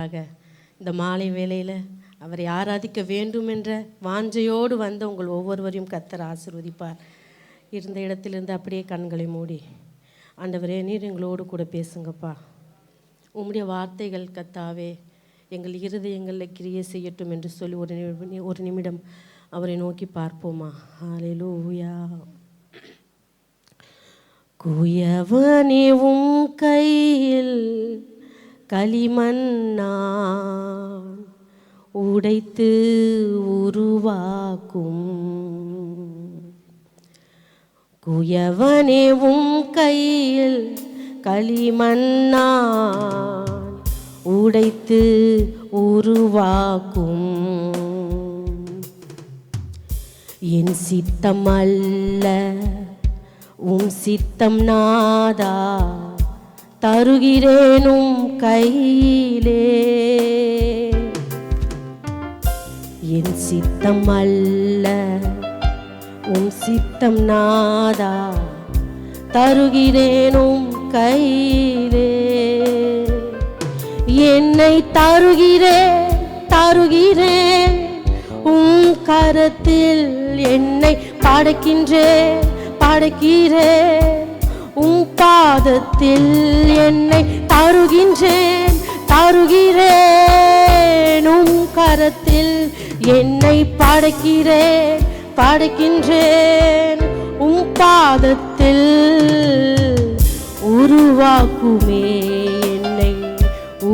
இந்த மாலை வேளையில் அவரை ஆராதிக்க வேண்டும் என்ற வாஞ்சையோடு வந்த உங்கள் ஒவ்வொருவரையும் கர்த்தர் ஆசீர்வதிப்பார். இருந்த இடத்திலிருந்து அப்படியே கண்களை மூடி, ஆண்டவரே நீர் எங்களோடு கூட பேசுங்கப்பா. உம்முடைய வார்த்தைகள் கர்த்தாவே எங்கள் இருதயங்களில் கிரியை செய்யட்டும் என்று சொல்லி ஒரு நிமிடம் அவரை நோக்கி பார்ப்போமா? ஹல்லேலூயா. குயவனே உம் கையில் களிமண்ணா உடைத்து உருவாக்கும். குயவனே உம் கையில் களிமண்ணா உடைத்து உருவாக்கும். என் சித்தம் அல்ல உம் சித்தம் நாதா, தருகிறேனும் கையிலே. என் சித்தம் அல்ல உம் சித்தம் நாதா, தருகிறேனும் கையிலே. என்னை தருகிறேன் உம் கரத்தில், என்னை படைக்கிறேன் உம் பாதத்தில். என்னை தருகிறேன் உம் கரத்தில், என்னை படைக்கின்றேன் உம் பாதத்தில். உருவாக்குமே என்னை,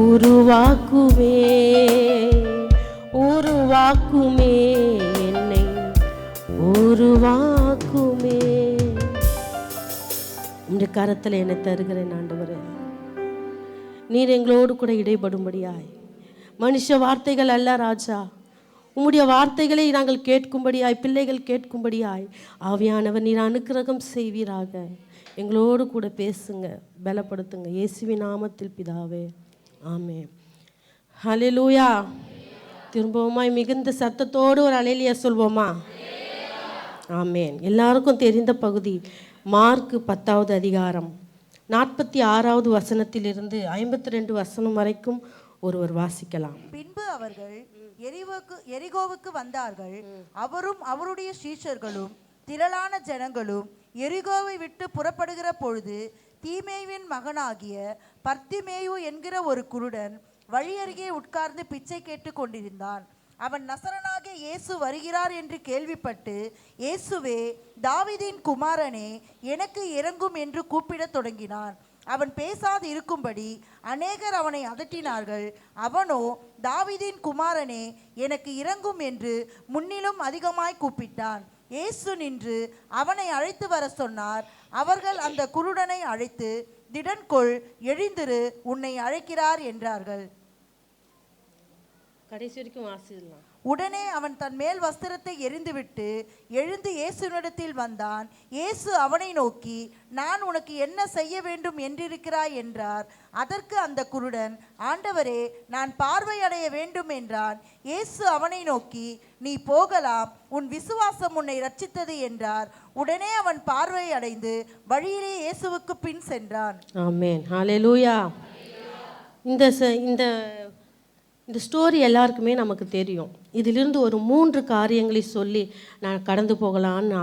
உருவாக்குமே என்னை, உருவாக்குமே. இந்த கரத்தில் என்னை தருகிறேன் ஆண்டவரே. நீர் எங்களோடு கூட இடைப்படும்படியாய், மனுஷ வார்த்தைகள் அல்ல ராஜா, உம்முடைய வார்த்தைகளை நாங்கள் கேட்கும்படியாய், பிள்ளைகள் கேட்கும்படியாய் ஆவியானவர் நீர் அனுக்கிரகம் செய்வீராக. எங்களோடு கூட பேசுங்க, பலப்படுத்துங்க. இயேசுவின் நாமத்தில் பிதாவே, ஆமென். ஹல்லேலூயா. திரும்பவுமாய் மிகுந்த சத்தத்தோடு ஒரு அல்லேலூயா சொல்வோமா? ஆமென். எல்லாருக்கும் தெரிந்த பகுதி மார்க் 10வது அதிகாரம் 46வது வசனத்திலிருந்து 52 வசனம் வரைக்கும் ஒருவர் வாசிக்கலாம். பின்பு அவர்கள் எரிகோவுக்கு வந்தார்கள். அவரும் அவருடைய சீஷர்களும் திரளான ஜனங்களும் எரிகோவை விட்டு புறப்படுகிற பொழுது, தீமேயுவின் மகனாகிய பர்த்திமேயு என்கிற ஒரு குருடன் வழியருகே உட்கார்ந்து பிச்சை கேட்டு கொண்டிருந்தான். அவன் நசரனாகிய இயேசு வருகிறார் என்று கேள்விப்பட்டு, இயேசுவே தாவீதின் குமாரனே எனக்கு இரங்கும் என்று கூப்பிடத் தொடங்கினான். அவன் பேசாது இருக்கும்படி அநேகர் அவனை அதட்டினார்கள். அவனோ, தாவீதின் குமாரனே எனக்கு இரங்கும் என்று முன்னிலும் அதிகமாய் கூப்பிட்டான். இயேசு நின்று அவனை அழைத்து வர சொன்னார். அவர்கள் அந்த குருடனை அழைத்து, திடன்கொள், எழுந்திரு, உன்னை அழைக்கிறார் என்றார்கள். கடைசி வரைக்கும் வாசிக்கலாம். உடனே அவன் தன் மேல் வஸ்திரத்தை எறிந்துவிட்டு எழுந்து இயேசுவினிடத்தில் வந்தான். இயேசு அவனை நோக்கி, நான் உனக்கு என்ன செய்ய வேண்டும் என்றிருக்கிறாய் என்றார். அதற்கு அந்த குருடன், ஆண்டவரே, நான் பார்வையடைய வேண்டும் என்றான். இயேசு அவனை நோக்கி, நீ போகலாம், உன் விசுவாசம் உன்னை ரட்சித்தது என்றார். உடனே அவன் பார்வை அடைந்து வழியிலே இயேசுவுக்கு பின் சென்றான். ஆமென். ஹல்லேலூயா. இந்த ஸ்டோரி எல்லாருக்குமே நமக்கு தெரியும். இதிலிருந்து ஒரு 3 காரியங்களை சொல்லி நான் கடந்து போகலான்னு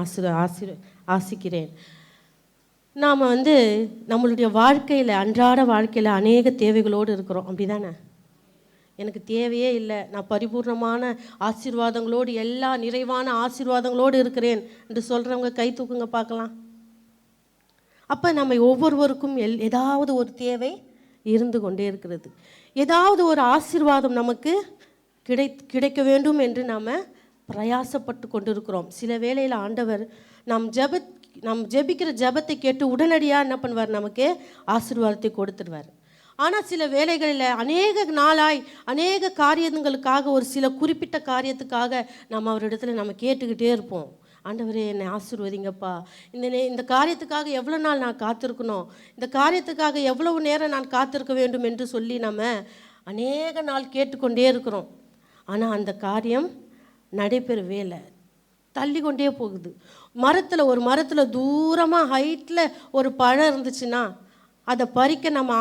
ஆசிக்கிறேன். நாம் நம்மளுடைய வாழ்க்கையில், அன்றாட வாழ்க்கையில் அநேக தேவைகளோடு இருக்கிறோம், அப்படி தானே? எனக்கு தேவையே இல்லை, நான் பரிபூர்ணமான ஆசீர்வாதங்களோடு, எல்லா நிறைவான ஆசீர்வாதங்களோடு இருக்கிறேன் என்று சொல்கிறவங்க கை தூக்குங்க பார்க்கலாம். அப்போ நம்ம ஒவ்வொருவருக்கும் ஏதாவது ஒரு தேவை இருந்து கொண்டே இருக்கிறது. ஏதாவது ஒரு ஆசீர்வாதம் நமக்கு கிடைக்க வேண்டும் என்று நாம் பிரயாசப்பட்டு கொண்டிருக்கிறோம். சில வேளையில் ஆண்டவர் நாம் ஜெபிக்கிற ஜெபத்தை கேட்டு உடனடியாக என்ன பண்ணுவார்? நமக்கு ஆசீர்வாதத்தை கொடுத்துடுவார். ஆனால் சில வேளைகளில் அநேக நாளாய் அநேக காரியங்களுக்காக, ஒரு சில குறிப்பிட்ட காரியத்துக்காக நம்ம அவரிடத்துல நம்ம கேட்டுக்கிட்டே இருப்போம். ஆண்டவரே என்னை ஆசீர்வதிங்கப்பா, இந்த காரியத்துக்காக எவ்வளோ நாள் நான் காத்திருக்கணும், இந்த காரியத்துக்காக எவ்வளவு நேரம் நான் காத்திருக்க வேண்டும் என்று சொல்லி நம்ம அநேக நாள் கேட்டுக்கொண்டே இருக்கிறோம். ஆனால் அந்த காரியம் நடைபெறவே இல்லை, தள்ளி கொண்டே போகுது. ஒரு மரத்தில் தூரமாக ஹைட்டில் ஒரு பழம் இருந்துச்சுன்னா அதை பறிக்க நம்ம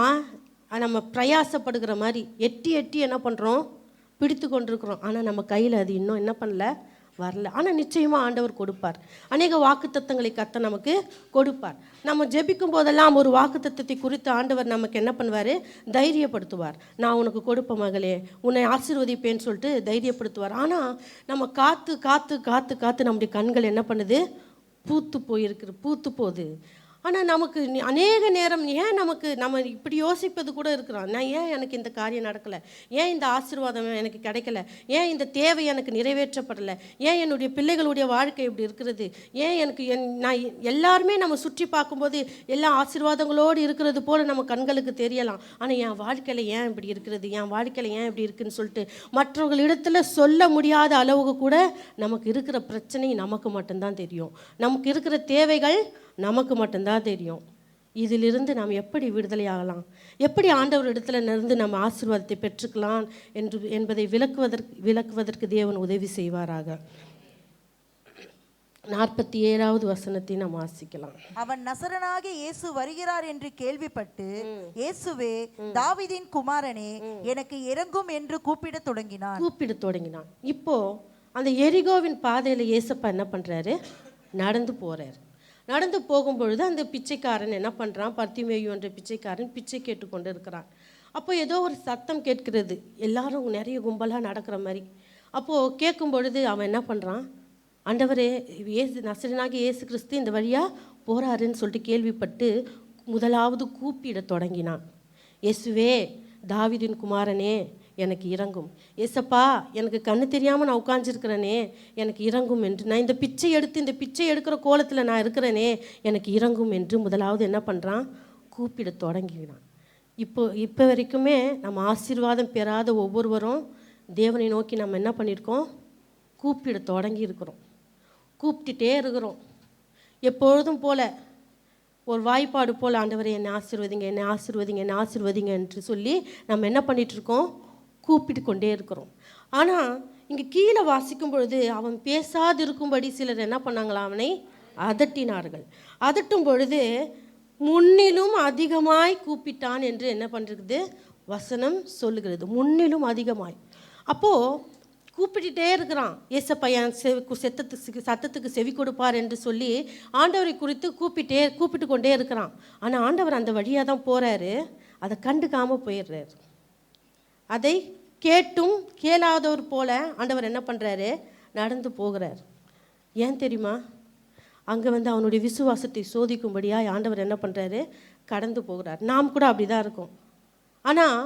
நம்ம பிரயாசப்படுகிற மாதிரி எட்டி எட்டி என்ன பண்ணுறோம், பிடித்து கொண்டிருக்கிறோம். ஆனால் நம்ம கையில் அது இன்னும் என்ன பண்ணல, வரல. ஆனால் நிச்சயமாக ஆண்டவர் கொடுப்பார். அநேக வாக்குத்தத்தங்களை கர்த்தர் நமக்கு கொடுப்பார். நம்ம ஜெபிக்கும் போதெல்லாம் ஒரு வாக்குத்தத்தத்தை குறித்து ஆண்டவர் நமக்கு என்ன பண்ணுவார், தைரியப்படுத்துவார். நான் உனக்கு கொடுப்ப மகளே, உன்னை ஆசீர்வதிப்பேன்னு சொல்லிட்டு தைரியப்படுத்துவார். ஆனால் நம்ம காத்து காத்து காத்து காத்து நம்முடைய கண்கள் என்ன பண்ணுது, பூத்து போகுது. ஆனால் நமக்கு அநேக நேரம் ஏன் நம்ம இப்படி யோசிப்பது கூட இருக்கிறோம். நான் ஏன் எனக்கு இந்த காரியம் நடக்கலை, ஏன் இந்த ஆசீர்வாதம் எனக்கு கிடைக்கல, ஏன் இந்த தேவை எனக்கு நிறைவேற்றப்படலை, ஏன் என்னுடைய பிள்ளைகளுடைய வாழ்க்கை இப்படி இருக்கிறது, ஏன் எனக்கு நான் எல்லாருமே நம்ம சுற்றி பார்க்கும்போது எல்லா ஆசீர்வாதங்களோடு இருக்கிறது போல் நம்ம கண்களுக்கு தெரியலாம். ஆனால் என் வாழ்க்கையில் ஏன் இப்படி இருக்கிறது, என் வாழ்க்கையில் ஏன் இப்படி இருக்குதுன்னு சொல்லிட்டு மற்றவர்களிடத்தில் சொல்ல முடியாத அளவுக்கு கூட நமக்கு இருக்கிற பிரச்சனை நமக்கு மட்டும்தான் தெரியும். நமக்கு இருக்கிற தேவைகள் நமக்கு மட்டும்தான் தெரியும். இதிலிருந்து நாம் எப்படி விடுதலை ஆகலாம், எப்படி ஆண்டவர் இடத்துல இருந்து நம்ம ஆசீர்வாதத்தை பெற்றுக்கலாம் என்பதை விளக்குவதற்கு தேவன் உதவி செய்வாராக. 47வது வசனத்தை நாம் வாசிக்கலாம். அவன் நசரனாகிய இயேசு வருகிறார் என்று கேள்விப்பட்டு, இயேசுவே தாவீதின் குமாரனே எனக்கு இரங்கும் என்று கூப்பிடத் தொடங்கினான். இப்போ அந்த எரிகோவின் பாதையில் இயேசப்பா என்ன பண்றாரு, நடந்து போறாரு. நடந்து போகும்பொழுது அந்த பிச்சைக்காரன் என்ன பண்ணுறான், பர்த்திமேயு என்ற பிச்சைக்காரன் பிச்சை கேட்டுக்கொண்டு இருக்கிறான். அப்போ ஏதோ ஒரு சத்தம் கேட்கிறது, எல்லாரும் நிறைய கும்பலாக நடக்கிற மாதிரி. அப்போது கேட்கும் பொழுது அவன் என்ன பண்ணுறான், ஆண்டவரே நசரேயனாகிய இயேசு கிறிஸ்து இந்த வழியாக போகிறாருன்னு சொல்லிட்டு கேள்விப்பட்டு முதலாவது கூப்பிட தொடங்கினான். இயேசுவே தாவீதின் குமாரனே எனக்கு இறங்கும், ஏசப்பா எனக்கு கண்ணு தெரியாமல் நான் உட்காந்துருக்கிறேனே எனக்கு இறங்கும் என்று, நான் இந்த பிச்சை எடுக்கிற கோலத்தில் நான் இருக்கிறேனே எனக்கு இறங்கும் என்று முதலாவது என்ன பண்ணுறான், கூப்பிட தொடங்கினான். இப்போ வரைக்குமே நம்ம ஆசீர்வாதம் பெறாத ஒவ்வொருவரும் தேவனை நோக்கி நம்ம என்ன பண்ணியிருக்கோம், கூப்பிட தொடங்கி இருக்கிறோம், கூப்பிட்டுட்டே இருக்கிறோம். எப்பொழுதும் போல் ஒரு வாய்ப்பாடு போல் ஆண்டவரை என்னை ஆசீர்வதிங்க, என்னை ஆசீர்வதிங்க, என்னை ஆசீர்வதிங்க என்று சொல்லி நம்ம என்ன பண்ணிகிட்ருக்கோம், கூப்பிட்டு கொண்டே இருக்கிறோம். ஆனால் இங்கே கீழே வாசிக்கும் பொழுது அவன் பேசாதிருக்கும்படி சிலர் என்ன பண்ணாங்களா, அவனை அதட்டினார்கள். அதட்டும் பொழுது முன்னிலும் அதிகமாய் கூப்பிட்டான் என்று என்ன பண்ணுறது வசனம் சொல்லுகிறது, முன்னிலும் அதிகமாய். அப்போது கூப்பிட்டுட்டே இருக்கிறான், ஏசப்பா என் சத்தத்துக்கு செவி கொடுப்பார் என்று சொல்லி ஆண்டவரை குறித்து கூப்பிட்டு கொண்டே இருக்கிறான். ஆனால் ஆண்டவர் அந்த வழியாக தான் போகிறாரு, அதை கண்டுக்காமல் போயிடுறாரு. அதை கேட்டும் கேளாதவர் போல ஆண்டவர் என்ன பண்ணுறாரு, நடந்து போகிறார். ஏன் தெரியுமா, அங்கே அவனுடைய விசுவாசத்தை சோதிக்கும்படியாக ஆண்டவர் என்ன பண்ணுறாரு, கடந்து போகிறார். நாம் கூட அப்படி தான் இருக்கோம். ஆனால்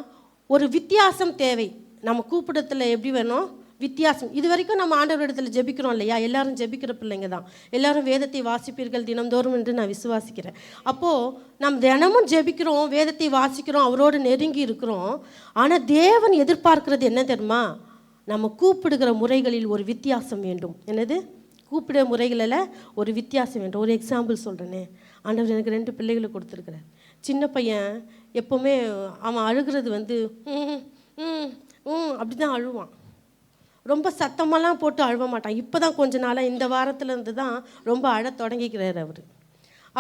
ஒரு வித்தியாசம் தேவை. நம்ம கூப்பிடத்தில் எப்படி வேணும், வித்தியாசம். இது வரைக்கும் நம்ம ஆண்டவர் இடத்துல ஜெபிக்கிறோம் இல்லையா, எல்லாரும் ஜெபிக்கிற பிள்ளைங்க தான், எல்லாரும் வேதத்தை வாசிப்பீர்கள் தினந்தோறும் என்று நான் விசுவாசிக்கிறேன். அப்போது நம்ம தினமும் ஜெபிக்கிறோம், வேதத்தை வாசிக்கிறோம், அவரோடு நெருங்கி இருக்கிறோம். ஆனால் தேவன் எதிர்பார்க்கிறது என்ன தெரியுமா, நம்ம கூப்பிடுகிற முறைகளில் ஒரு வித்தியாசம் வேண்டும். என்னது, கூப்பிடுற முறைகளில் ஒரு வித்தியாசம் வேண்டும். ஒரு எக்ஸாம்பிள் சொல்கிறேனே, ஆண்டவர் எனக்கு 2 பிள்ளைகளை கொடுத்துருக்குறார். சின்ன பையன் எப்போவுமே அவன் அழுகிறது அப்படி தான் அழுவான், ரொம்ப சத்தமெல்லாம் போட்டு அழுவ மாட்டான். இப்போ தான் கொஞ்ச நாளாக இந்த வாரத்துலேருந்து தான் ரொம்ப அழ தொடங்கிக்கிறார் அவர்.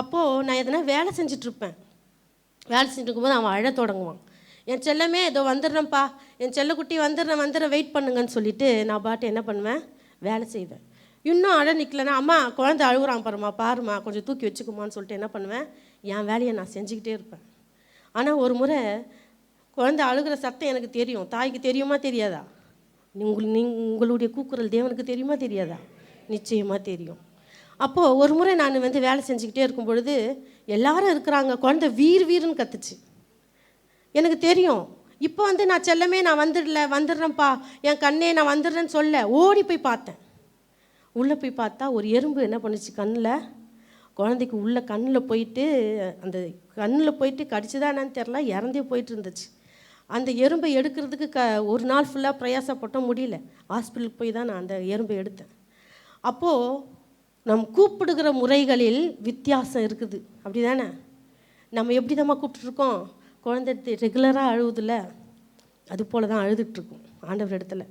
அப்போது நான் எதனா வேலை செஞ்சிட்ருப்பேன், வேலை செஞ்சுட்டு இருக்கும்போது அவன் அழ தொடங்குவான். என் செல்லமே ஏதோ வந்துடுறேன்ப்பா, என் செல்லக்குட்டி வந்துடுறேன் வெயிட் பண்ணுங்கன்னு சொல்லிவிட்டு நான் பாட்டு என்ன பண்ணுவேன், வேலை செய்வேன். இன்னும் அழ நிற்கலன்னா, அம்மா குழந்தை அழுகுறான் பாருமா கொஞ்சம் தூக்கி வச்சுக்குமான்னு சொல்லிட்டு என்ன பண்ணுவேன், என் வேலையை நான் செஞ்சுக்கிட்டே இருப்பேன். ஆனால் ஒரு முறை குழந்தை அழுகிற சத்தம் எனக்கு தெரியும், தாய்க்கு தெரியுமா தெரியாதா, உங்களுடைய கூக்குரல் தேவனுக்கு தெரியுமா தெரியாதா, நிச்சயமாக தெரியும். அப்போது ஒரு முறை நான் வேலை செஞ்சுக்கிட்டே இருக்கும் பொழுது எல்லாரும் இருக்கிறாங்க, குழந்தை வீருன்னு கத்துச்சு. எனக்கு தெரியும், இப்போ நான் செல்லமே நான் வந்துடுறேன்ப்பா என் கண்ணே நான் வந்துடுறேன்னு சொல்ல ஓடி போய் பார்த்தேன். உள்ளே போய் பார்த்தா ஒரு எறும்பு என்ன பண்ணுச்சு, குழந்தைக்கு உள்ள கண்ணில் போயிட்டு கடிச்சுதான் என்னன்னு தெரில, இறந்தே போயிட்டு இருந்துச்சு. அந்த எறும்பை எடுக்கிறதுக்கு ஒரு நாள் ஃபுல்லாக பிரயாசப்பட்டோம், முடியல. ஹாஸ்பிட்டலுக்கு போய் தான் நான் அந்த எறும்பை எடுத்தேன். அப்போது நம் கூப்பிடுகிற முறைகளில் வித்தியாசம் இருக்குது, அப்படி தானே? நம்ம எப்படி தான் கூப்பிட்டுருக்கோம், குழந்தை ரெகுலராக அழுவுதில்ல, அது போல் தான் அழுதுகிட்ருக்கோம் ஆண்டவர் இடத்துல.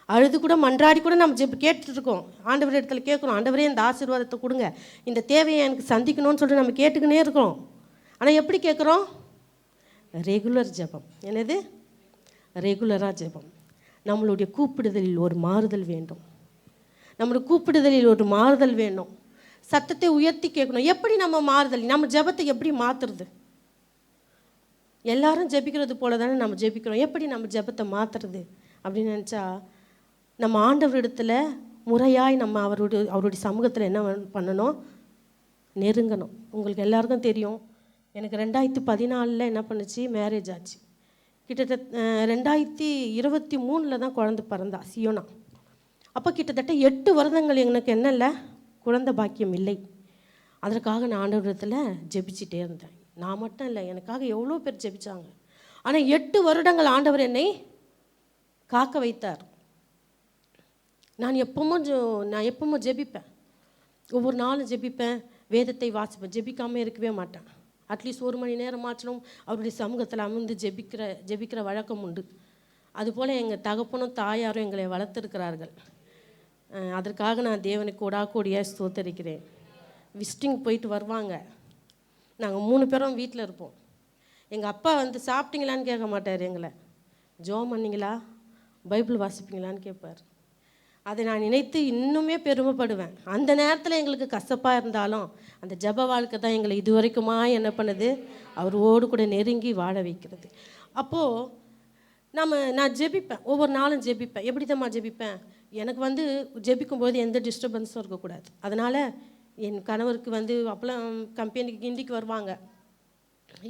அழுது கூட மன்றாடி கூட நம்ம கேட்டுட்ருக்கோம், ஆண்டவர் இடத்துல கேட்குறோம், ஆண்டவரே இந்த ஆசீர்வாதத்தை கொடுங்க, இந்த தேவையை எனக்கு சந்திக்கணும்னு சொல்லிட்டு நம்ம கேட்டுக்கினே இருக்கிறோம். ஆனால் எப்படி கேட்குறோம், ரெகுலர் ஜெபம். என்னது? ரெகுலராக ஜெபம். நம்மளுடைய கூப்பிடுதலில் ஒரு மாறுதல் வேண்டும். நம்மளுடைய கூப்பிடுதலில் ஒரு மாறுதல் வேணும். சத்தத்தை உயர்த்தி கேட்கணும். எப்படி நம்ம மாறுதல், நம்ம ஜெபத்தை எப்படி மாற்றுறது? எல்லாரும் ஜெபிக்கிறது போல தானே நம்ம ஜெபிக்கிறோம். எப்படி நம்ம ஜெபத்தை மாற்றுறது அப்படின்னு நினச்சா, நம்ம ஆண்டவரிடத்தில் முறையாய் நம்ம அவருடைய சமூகத்தில் என்ன பண்ணணும்? நெருங்கணும். உங்களுக்கு எல்லாருக்கும் தெரியும், எனக்கு 2014 என்ன பண்ணுச்சு, மேரேஜ் ஆச்சு. கிட்டத்தட்ட 2023 தான் குழந்தை பிறந்தா, சியோனா. அப்போ கிட்டத்தட்ட 8 வருடங்கள் எனக்கு என்ன இல்லை, குழந்தை பாக்கியம் இல்லை. அதற்காக நான் ஆண்டவரிடத்தில் ஜெபிச்சுட்டே இருந்தேன். நான் மட்டும் இல்லை, எனக்காக எவ்வளோ பேர் ஜெபிச்சாங்க. ஆனால் 8 வருடங்கள் ஆண்டவர் என்னை காக்க வைத்தார். நான் எப்பவும் ஜெபிப்பேன். ஒவ்வொரு நாளும் ஜெபிப்பேன், வேதத்தை வாசிப்பேன். ஜெபிக்காமல் இருக்கவே மாட்டேன். அட்லீஸ்ட் 1 மணி நேரம் மாற்றணும் அவருடைய சமூகத்தில் அமர்ந்து ஜெபிக்கிற வழக்கம் உண்டு. அதுபோல் எங்கள் தகப்பனும் தாயாரும் எங்களை வளர்த்துருக்கிறார்கள். அதற்காக நான் தேவனுக்கு கோடாகோடியாக ஸ்தோத்தரிக்கிறேன். விசிட்டிங் போயிட்டு வருவாங்க. நாங்கள் 3 பேரும் வீட்டில் இருப்போம். எங்கள் அப்பா சாப்பிட்டீங்களான்னு கேட்க மாட்டார். எங்களை ஜெபம் பண்ணிங்களா, பைபிள் வாசிப்பீங்களான்னு கேட்பார். அதை நான் நினைத்து இன்னுமே பெருமைப்படுவேன். அந்த நேரத்தில் எங்களுக்கு கசப்பாக இருந்தாலும் அந்த ஜெப வாழ்க்கை தான் எங்களை இதுவரைக்குமா என்ன பண்ணுது, அவரோடு கூட நெருங்கி வாழ வைக்கிறது. அப்போது நான் ஜெபிப்பேன். ஒவ்வொரு நாளும் ஜெபிப்பேன். எப்படி தான் ஜெபிப்பேன், எனக்கு ஜெபிக்கும்போது எந்த டிஸ்டர்பன்ஸும் இருக்கக்கூடாது. அதனால் என் கணவருக்கு அப்போலாம் கம்பெனிக்கு கிண்டிக்கு வருவாங்க.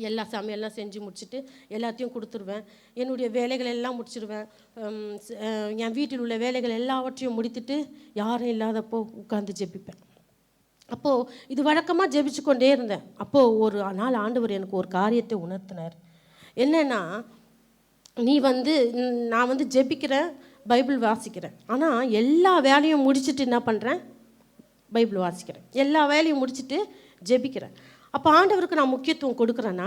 எல்லா சமையல்லாம் செஞ்சு முடிச்சுட்டு எல்லாத்தையும் கொடுத்துருவேன். என்னுடைய வேலைகள் எல்லாம் முடிச்சிடுவேன். என் வீட்டில் உள்ள வேலைகள் எல்லாவற்றையும் முடித்துட்டு யாரும் இல்லாதப்போ உட்காந்து ஜெபிப்பேன். அப்போது இது வழக்கமாக ஜெபிச்சு கொண்டே இருந்தேன். அப்போது ஒரு நாள் ஆண்டவர் எனக்கு ஒரு காரியத்தை உணர்த்தினார். என்னென்னா, நீ நான் ஜெபிக்கிறேன், பைபிள் வாசிக்கிறேன். ஆனால் எல்லா வேலையும் முடிச்சுட்டு என்ன பண்ணுறேன், பைபிள் வாசிக்கிறேன். எல்லா வேலையும் முடிச்சுட்டு ஜெபிக்கிறேன். அப்போ ஆண்டவருக்கு நான் முக்கியத்துவம் கொடுக்குறேன்னா,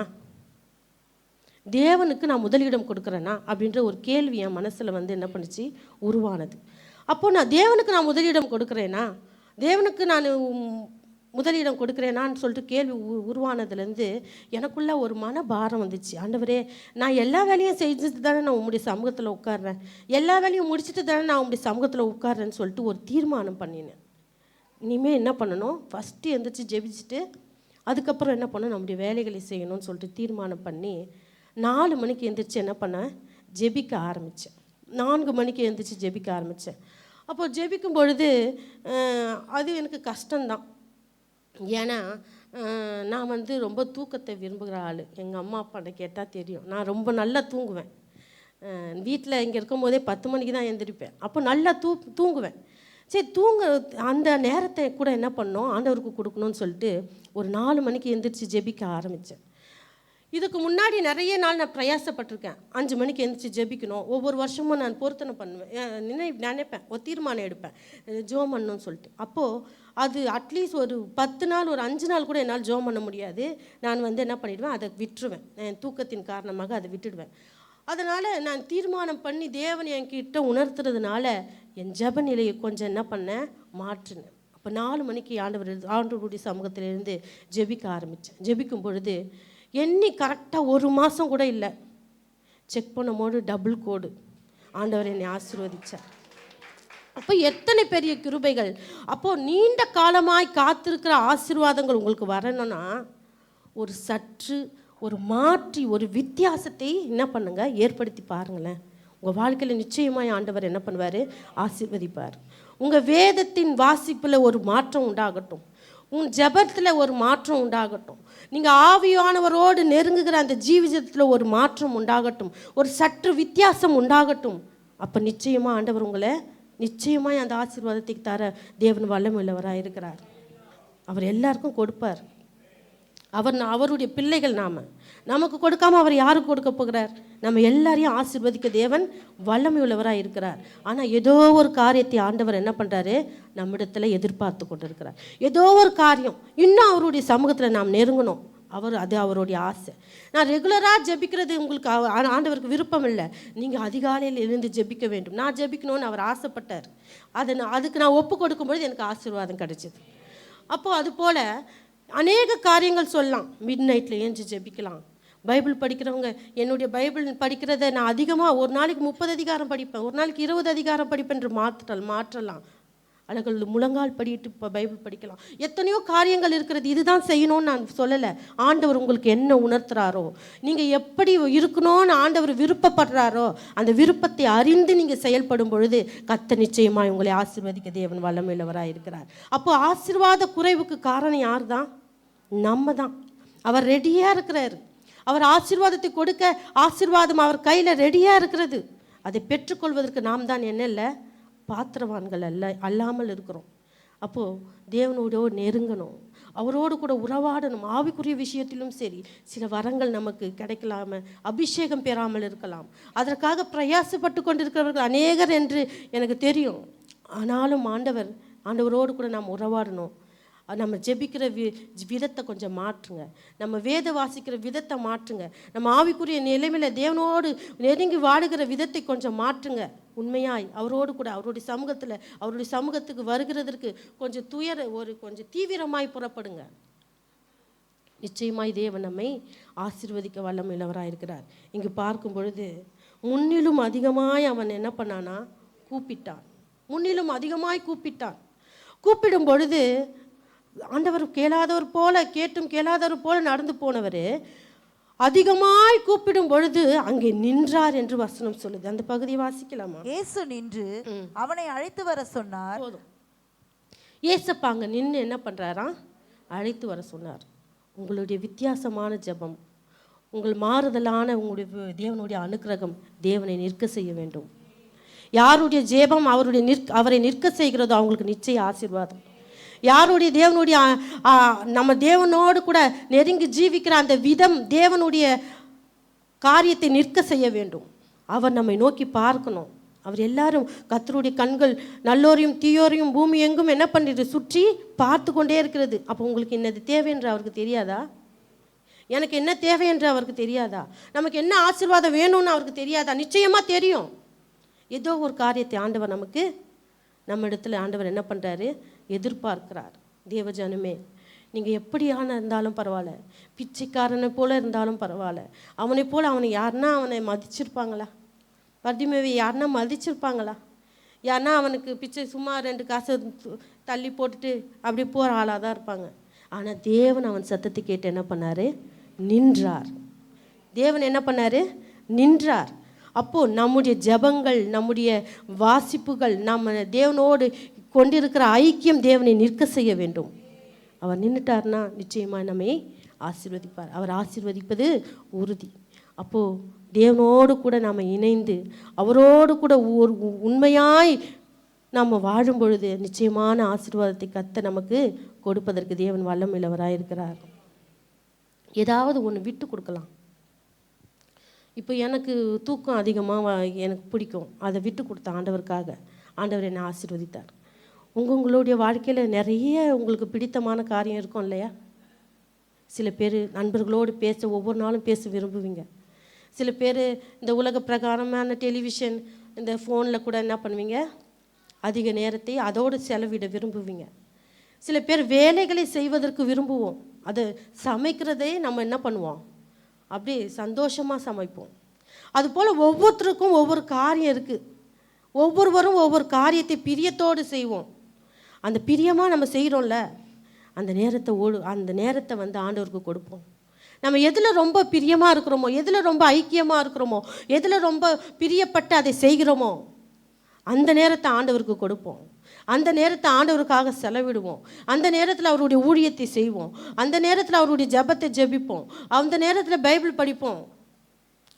தேவனுக்கு நான் முதலிடம் கொடுக்குறேன்னா அப்படின்ற ஒரு கேள்வி என் மனசில் என்ன பண்ணுச்சு, உருவானது. அப்போது நான் தேவனுக்கு நான் முதலிடம் கொடுக்குறேன்னா, தேவனுக்கு நான் முதலிடம் கொடுக்குறேனான்னு சொல்லிட்டு கேள்வி உருவானதுலேருந்து எனக்குள்ளே ஒரு மனபாரம் வந்துச்சு. ஆண்டவரே, நான் எல்லா வேலையும் செஞ்சுட்டு தானே நான் உங்களுடைய சமூகத்தில் உட்கார்றேன், எல்லா வேலையும் முடிச்சுட்டு தானே நான் உங்களுடைய சமூகத்தில் உட்கார்றேன்னு சொல்லிட்டு ஒரு தீர்மானம் பண்ணினேன். இனிமேல் என்ன பண்ணணும், ஃபஸ்ட்டு எழுந்திரிச்சு ஜெபிச்சுட்டு அதுக்கப்புறம் என்ன பண்ணணும், நம்முடைய வேலைகளை செய்யணும்னு சொல்லிட்டு தீர்மானம் பண்ணி 4 மணிக்கு எழுந்திரிச்சு என்ன பண்ணேன், ஜெபிக்க ஆரம்பித்தேன். 4 மணிக்கு எழுந்திரிச்சு ஜெபிக்க ஆரம்பித்தேன். அப்போது ஜெபிக்கும் பொழுது அது எனக்கு கஷ்டம்தான். ஏன்னா நான் ரொம்ப தூக்கத்தை விரும்புகிற ஆள். எங்கள் அம்மா அப்பாட்ட கேட்டால் தெரியும், நான் ரொம்ப நல்லா தூங்குவேன். வீட்டில் இங்கே இருக்கும்போதே 10 மணிக்கு தான் எழுந்திரிப்பேன். அப்போ நல்லா தூங்குவேன். சரி, அந்த நேரத்தை கூட என்ன பண்ணோம், ஆண்டவருக்கு கொடுக்கணும்னு சொல்லிட்டு ஒரு 4 மணிக்கு எழுந்திரிச்சு ஜெபிக்க ஆரம்பித்தேன். இதுக்கு முன்னாடி நிறைய நாள் நான் பிரயாசப்பட்டிருக்கேன். 5 மணிக்கு எழுந்திரிச்சு ஜெபிக்கணும். ஒவ்வொரு வருஷமும் நான் பொருத்தனை பண்ணுவேன், நினைப்பேன், ஒரு தீர்மானம் எடுப்பேன், ஜெபம் பண்ணணும்னு சொல்லிட்டு. அப்போது அது அட்லீஸ்ட் ஒரு 10 நாள், ஒரு 5 நாள் கூட என்னால் ஜெபம் பண்ண முடியாது. நான் என்ன பண்ணிவிடுவேன், அதை விட்டுருவேன். என் தூக்கத்தின் காரணமாக அதை விட்டுடுவேன். அதனால் நான் தீர்மானம் பண்ணி தேவன் என்கிட்ட உணர்த்துறதுனால என் ஜெப நிலையை கொஞ்சம் என்ன பண்ணேன், மாற்றினேன். அப்போ 4 மணிக்கு ஆண்டவருடைய சமூகத்திலேருந்து ஜெபிக்க ஆரம்பித்தேன். ஜெபிக்கும் பொழுது கரெக்டாக 1 மாதம் கூட இல்லை, செக் பண்ணும்போது டபுள் கோடு ஆண்டவர் என்னை ஆசீர்வதித்தார். அப்போ எத்தனை பெரிய கிருபைகள்! அப்போது நீண்ட காலமாய் காத்திருக்கிற ஆசீர்வாதங்கள் உங்களுக்கு வரணும்னா ஒரு மாற்றி ஒரு வித்தியாசத்தை என்ன பண்ணுங்க, ஏற்படுத்தி பாருங்களேன். உங்கள் வாழ்க்கையில் நிச்சயமாய் ஆண்டவர் என்ன பண்ணுவார், ஆசீர்வதிப்பார். உங்கள் வேதத்தின் வாசிப்பில் ஒரு மாற்றம் உண்டாகட்டும், உன் ஜெபத்தில் ஒரு மாற்றம் உண்டாகட்டும், நீங்கள் ஆவியானவரோடு நெருங்குகிற அந்த ஜீவிதத்தில் ஒரு மாற்றம் உண்டாகட்டும், ஒரு சற்று வித்தியாசம் உண்டாகட்டும். அப்போ நிச்சயமாக ஆண்டவர் உங்களை நிச்சயமாய் அந்த ஆசீர்வாதத்தை தர தேவன் வல்லமையுள்ளவராக இருக்கிறார். அவர் எல்லாருக்கும் கொடுப்பார். அவருடைய பிள்ளைகள் நமக்கு கொடுக்காம அவர் யாருக்கு கொடுக்க போகிறார்? நம்ம எல்லாரையும் ஆசீர்வதிக்க தேவன் வல்லமை உள்ளவராக இருக்கிறார். ஆனால் ஏதோ ஒரு காரியத்தை ஆண்டவர் என்ன பண்ணுறாரு, நம்மிடத்தில் எதிர்பார்த்து கொண்டு இருக்கிறார். ஏதோ ஒரு காரியம் இன்னும் அவருடைய சமூகத்தில் நாம் நெருங்கணும். அது அவருடைய ஆசை. நான் ரெகுலராக ஜெபிக்கிறது உங்களுக்கு ஆண்டவருக்கு விருப்பம் இல்லை. நீங்கள் அதிகாலையில் இருந்து ஜெபிக்க வேண்டும். நான் ஜெபிக்கணும்னு அவர் ஆசைப்பட்டார். அதுக்கு நான் ஒப்பு கொடுக்கும்பொழுது எனக்கு ஆசீர்வாதம் கிடைச்சிது. அப்போது அதுபோல் அநேக காரியங்கள் சொல்லலாம். மிட் நைட்டில் ஏஞ்சி ஜெபிக்கலாம், பைபிள் படிக்கிறவங்க, என்னுடைய பைபிள் படிக்கிறத நான் அதிகமாக ஒரு நாளைக்கு 30 அதிகாரம் படிப்பேன், ஒரு நாளைக்கு 20 அதிகாரம் படிப்பேன் என்று மாற்றலாம். அழகள் முழங்கால் படிட்டு இப்போ பைபிள் படிக்கலாம். எத்தனையோ காரியங்கள் இருக்கிறது. இதுதான் செய்யணும்னு நான் சொல்லலை. ஆண்டவர் உங்களுக்கு என்ன உணர்த்துறாரோ, நீங்கள் எப்படி இருக்கணும்னு ஆண்டவர் விருப்பப்படுறாரோ, அந்த விருப்பத்தை அறிந்து நீங்கள் செயல்படும் பொழுது கர்த்தர் நிச்சயமாக உங்களை ஆசீர்வதிக்க தேவன் வல்லமையுள்ளவராக இருக்கிறார். அப்போது ஆசீர்வாத குறைவுக்கு காரணம் யார் தான்? நம்ம தான். அவர் ரெடியாக இருக்கிறார். அவர் ஆசீர்வாதத்தை கொடுக்க ஆசீர்வாதம் அவர் கையில் ரெடியாக இருக்கிறது. அதை பெற்றுக்கொள்வதற்கு நாம் தான் என்ன இல்லை, பாத்திரவான்கள் அல்லாமல் இருக்கிறோம். அப்போது தேவனோடு நெருங்கணும், அவரோடு கூட உறவாடணும். ஆவிக்குரிய விஷயத்திலும் சரி, சில வரங்கள் நமக்கு கிடைக்கலாம, அபிஷேகம் பெறாமல் இருக்கலாம். அதற்காக பிரயாசப்பட்டு கொண்டிருக்கிறவர்கள் அநேகர் என்று எனக்கு தெரியும். ஆனாலும் ஆண்டவரோடு கூட நாம் உறவாடணும். நம்ம ஜெபிக்கிற விதத்தை கொஞ்சம் மாற்றுங்க, நம்ம வேத வாசிக்கிற விதத்தை மாற்றுங்க, நம்ம ஆவிக்குரிய நிலைமையில் தேவனோடு நெருங்கி வாடுகிற விதத்தை கொஞ்சம் மாற்றுங்க. உண்மையாய் அவரோடு கூட அவருடைய சமூகத்துக்கு வருகிறதற்கு கொஞ்சம் கொஞ்சம் தீவிரமாய் புறப்படுங்க. நிச்சயமாய் தேவன் நம்மை ஆசீர்வதிக்க வல்லமையுள்ளவராக இருக்கிறார். இங்கு பார்க்கும் பொழுது முன்னிலும் அதிகமாய் அவன் என்ன பண்ணானா, கூப்பிட்டான். முன்னிலும் அதிகமாய் கூப்பிட்டான். கூப்பிடும் பொழுது ஆண்டவர் கேளாதவர் போல, கேட்டும் கேளாதவர் போல நடந்து போனவர் அதிகமாய் கூப்பிடும் பொழுது அங்கே நின்றார் என்று வசனம் சொல்லுது. அந்த பகுதியை வாசிக்கலாமா? இயேசு நின்று அவனை அழைத்து வர சொன்னார். போதும். இயேசப்பா அங்கே நின்று என்ன பண்ணுறாராம்? அழைத்து வர சொன்னார். உங்களுடைய வித்தியாசமான ஜெபம், உங்கள் மாறுதலான உங்களுடைய தேவனுடைய அனுக்கிரகம் தேவனை நிற்க செய்ய வேண்டும். யாருடைய ஜெபம் அவரை நிற்க செய்கிறதோ அவங்களுக்கு நிச்சய ஆசீர்வாதம். யாருடைய தேவனுடைய நம்ம தேவனோடு கூட நெருங்கி ஜீவிக்கிற அந்த விதம் தேவனுடைய காரியத்தை நிற்க செய்ய வேண்டும். அவர் நம்மை நோக்கி பார்க்கணும். அவர் எல்லாரும் கர்த்தருடைய கண்கள் நல்லோரையும் தீயோரையும் பூமி எங்கும் என்ன பண்ணிட்டு சுற்றி பார்த்து கொண்டே இருக்கிறது. அப்போ உங்களுக்கு என்னது தேவை என்று அவருக்கு தெரியாதா? எனக்கு என்ன தேவை என்று அவருக்கு தெரியாதா? நமக்கு என்ன ஆசீர்வாதம் வேணும்னு அவருக்கு தெரியாதா? நிச்சயமாக தெரியும். ஏதோ ஒரு காரியத்தை ஆண்டவர் நம்ம இடத்துல ஆண்டவர் என்ன பண்ணுறாரு, எதிர்பார்க்கிறார். தேவஜனமே, நீங்கள் எப்படியான இருந்தாலும் பரவாயில்ல, பிச்சைக்காரனை போல இருந்தாலும் பரவாயில்ல, அவனை போல் அவனை மதிச்சிருப்பாங்களா? பர்திமேவி யாருன்னா மதிச்சிருப்பாங்களா? யாருன்னா அவனுக்கு பிச்சை சும்மா 2 காசை தள்ளி போட்டுட்டு அப்படி போகிற ஆளாக தான் இருப்பாங்க. ஆனால் தேவன் அவன் சத்தத்தை கேட்டு என்ன பண்ணார்? நின்றார். தேவன் என்ன பண்ணார்? நின்றார். அப்போது நம்முடைய ஜெபங்கள், நம்முடைய வாசிப்புகள், நம்ம தேவனோடு கொண்டிருக்கிற ஐக்கியம் தேவனை நிற்க செய்ய வேண்டும். அவர் நின்றுட்டார்னா நிச்சயமாக நம்மை ஆசீர்வதிப்பார். அவர் ஆசீர்வதிப்பது உறுதி. அப்போது தேவனோடு கூட நாம் இணைந்து அவரோடு கூட உண்மையாய் நாம் வாழும் பொழுது நிச்சயமான ஆசீர்வாதத்தை கர்த்தர் நமக்கு கொடுப்பதற்கு தேவன் வல்லமையுள்ளவராக இருக்கிறார். ஏதாவது ஒன்று விட்டு கொடுக்கலாம். இப்போ எனக்கு தூக்கம் அதிகமாக எனக்கு பிடிக்கும், அதை விட்டு கொடுத்த ஆண்டவருக்காக ஆண்டவர் என்னை ஆசீர்வதித்தார். உங்களுடைய வாழ்க்கையில் நிறைய உங்களுக்கு பிடித்தமான காரியம் இருக்கும் இல்லையா? சில பேர் நண்பர்களோடு ஒவ்வொரு நாளும் பேச விரும்புவீங்க. சில பேர் இந்த உலக பிரகாரமான டெலிவிஷன், இந்த ஃபோனில் கூட என்ன பண்ணுவீங்க, அதிக நேரத்தை அதோடு செலவிட விரும்புவீங்க. சில பேர் வேலைகளை செய்வதற்கு விரும்புவோம். அதை சமைக்கிறதே நம்ம என்ன பண்ணுவோம், அப்படியே சந்தோஷமாக சமைப்போம். அதுபோல் ஒவ்வொருத்தருக்கும் ஒவ்வொரு காரியம் இருக்குது. ஒவ்வொருவரும் ஒவ்வொரு காரியத்தை பிரியத்தோடு செய்வோம். அந்த பிரியமாக நம்ம செய்கிறோம்ல, அந்த நேரத்தை ஆண்டவருக்கு கொடுப்போம். நம்ம எதில் ரொம்ப பிரியமாக இருக்கிறோமோ, எதில் ரொம்ப ஐக்கியமாக இருக்கிறோமோ, எதில் ரொம்ப பிரியப்பட்டு அதை செய்கிறோமோ அந்த நேரத்தை ஆண்டவருக்கு கொடுப்போம். அந்த நேரத்தை ஆண்டவருக்காக செலவிடுவோம். அந்த நேரத்தில் அவருடைய ஊழியத்தை செய்வோம். அந்த நேரத்தில் அவருடைய ஜெபத்தை ஜெபிப்போம். அந்த நேரத்தில் பைபிள் படிப்போம்.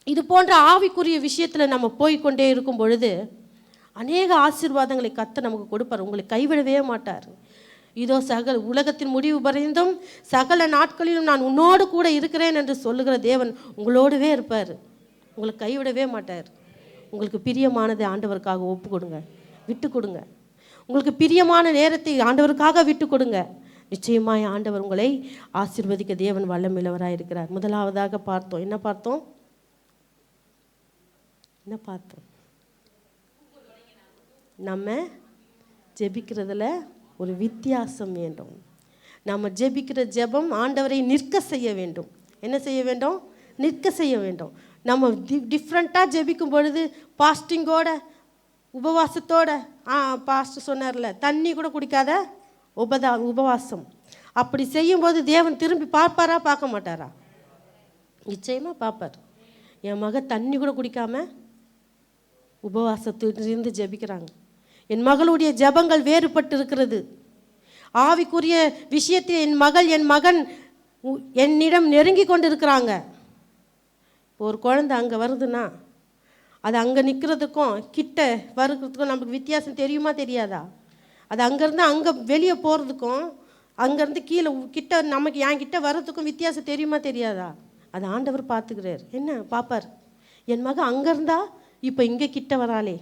இது போன்ற ஆவிக்குரிய விஷயத்தில் நம்ம போய்கொண்டே இருக்கும் பொழுது அநேக ஆசீர்வாதங்களை கர்த்தர் நமக்கு கொடுப்பார். உங்களை கைவிடவே மாட்டார். இதோ உலகத்தின் முடிவு வரைந்தும் சகல நாட்களிலும் நான் உன்னோடு கூட இருக்கிறேன் என்று சொல்லுகிற தேவன் உங்களோடவே இருப்பார். உங்களை கைவிடவே மாட்டார். உங்களுக்கு பிரியமானதை ஆண்டவருக்காக ஒப்பு கொடுங்க, விட்டு கொடுங்க. உங்களுக்கு பிரியமான நேரத்தை ஆண்டவருக்காக விட்டு கொடுங்க. நிச்சயமாய் ஆண்டவர் உங்களை ஆசீர்வதிக்க தேவன் வல்லமையுள்ளவராக இருக்கிறார். முதலாவதாக பார்த்தோம், என்ன பார்த்தோம்? நம்ம ஜெபிக்கிறதுல ஒரு வித்தியாசம் வேண்டும். நம்ம ஜெபிக்கிற ஜெபம் ஆண்டவரை நிற்க செய்ய வேண்டும். என்ன செய்ய வேண்டும்? நிற்க செய்ய வேண்டும். நம்ம டிஃப்ரெண்ட்டாக ஜெபிக்கும் பொழுது பாஸ்டிங்கோட உபவாசத்தோட பாஸ்டர் சொன்னார்ல, தண்ணி கூட குடிக்காத உபவாசம். அப்படி செய்யும்போது தேவன் திரும்பி பார்ப்பாரா பார்க்க மாட்டாரா? நிச்சயமாக பார்ப்பார். என் மக தண்ணி கூட குடிக்காம உபவாசத்திலிருந்து ஜெபிக்கிறாங்க. என் மகளுடைய ஜெபங்கள் வேறுபட்டு இருக்கிறது. ஆவிக்குரிய விஷயத்தில் என் மகன் என்னிடம் நெருங்கி கொண்டு இருக்கிறாங்க. ஒரு குழந்தை அங்கே வருதுன்னா அது அங்கே நிற்கிறதுக்கும் கிட்ட வருகிறதுக்கும் நமக்கு வித்தியாசம் தெரியுமா தெரியாதா? அது அங்கேருந்து அங்கே வெளியே போகிறதுக்கும் அங்கேருந்து கீழே கிட்ட நமக்கு என் கிட்ட வர்றதுக்கும் வித்தியாசம் தெரியுமா தெரியாதா? அது ஆண்டவர் பார்த்துக்கிறார். என்ன பார்ப்பார்? என் மகள் அங்கே இருந்தா இப்போ இங்கே கிட்ட வராளே,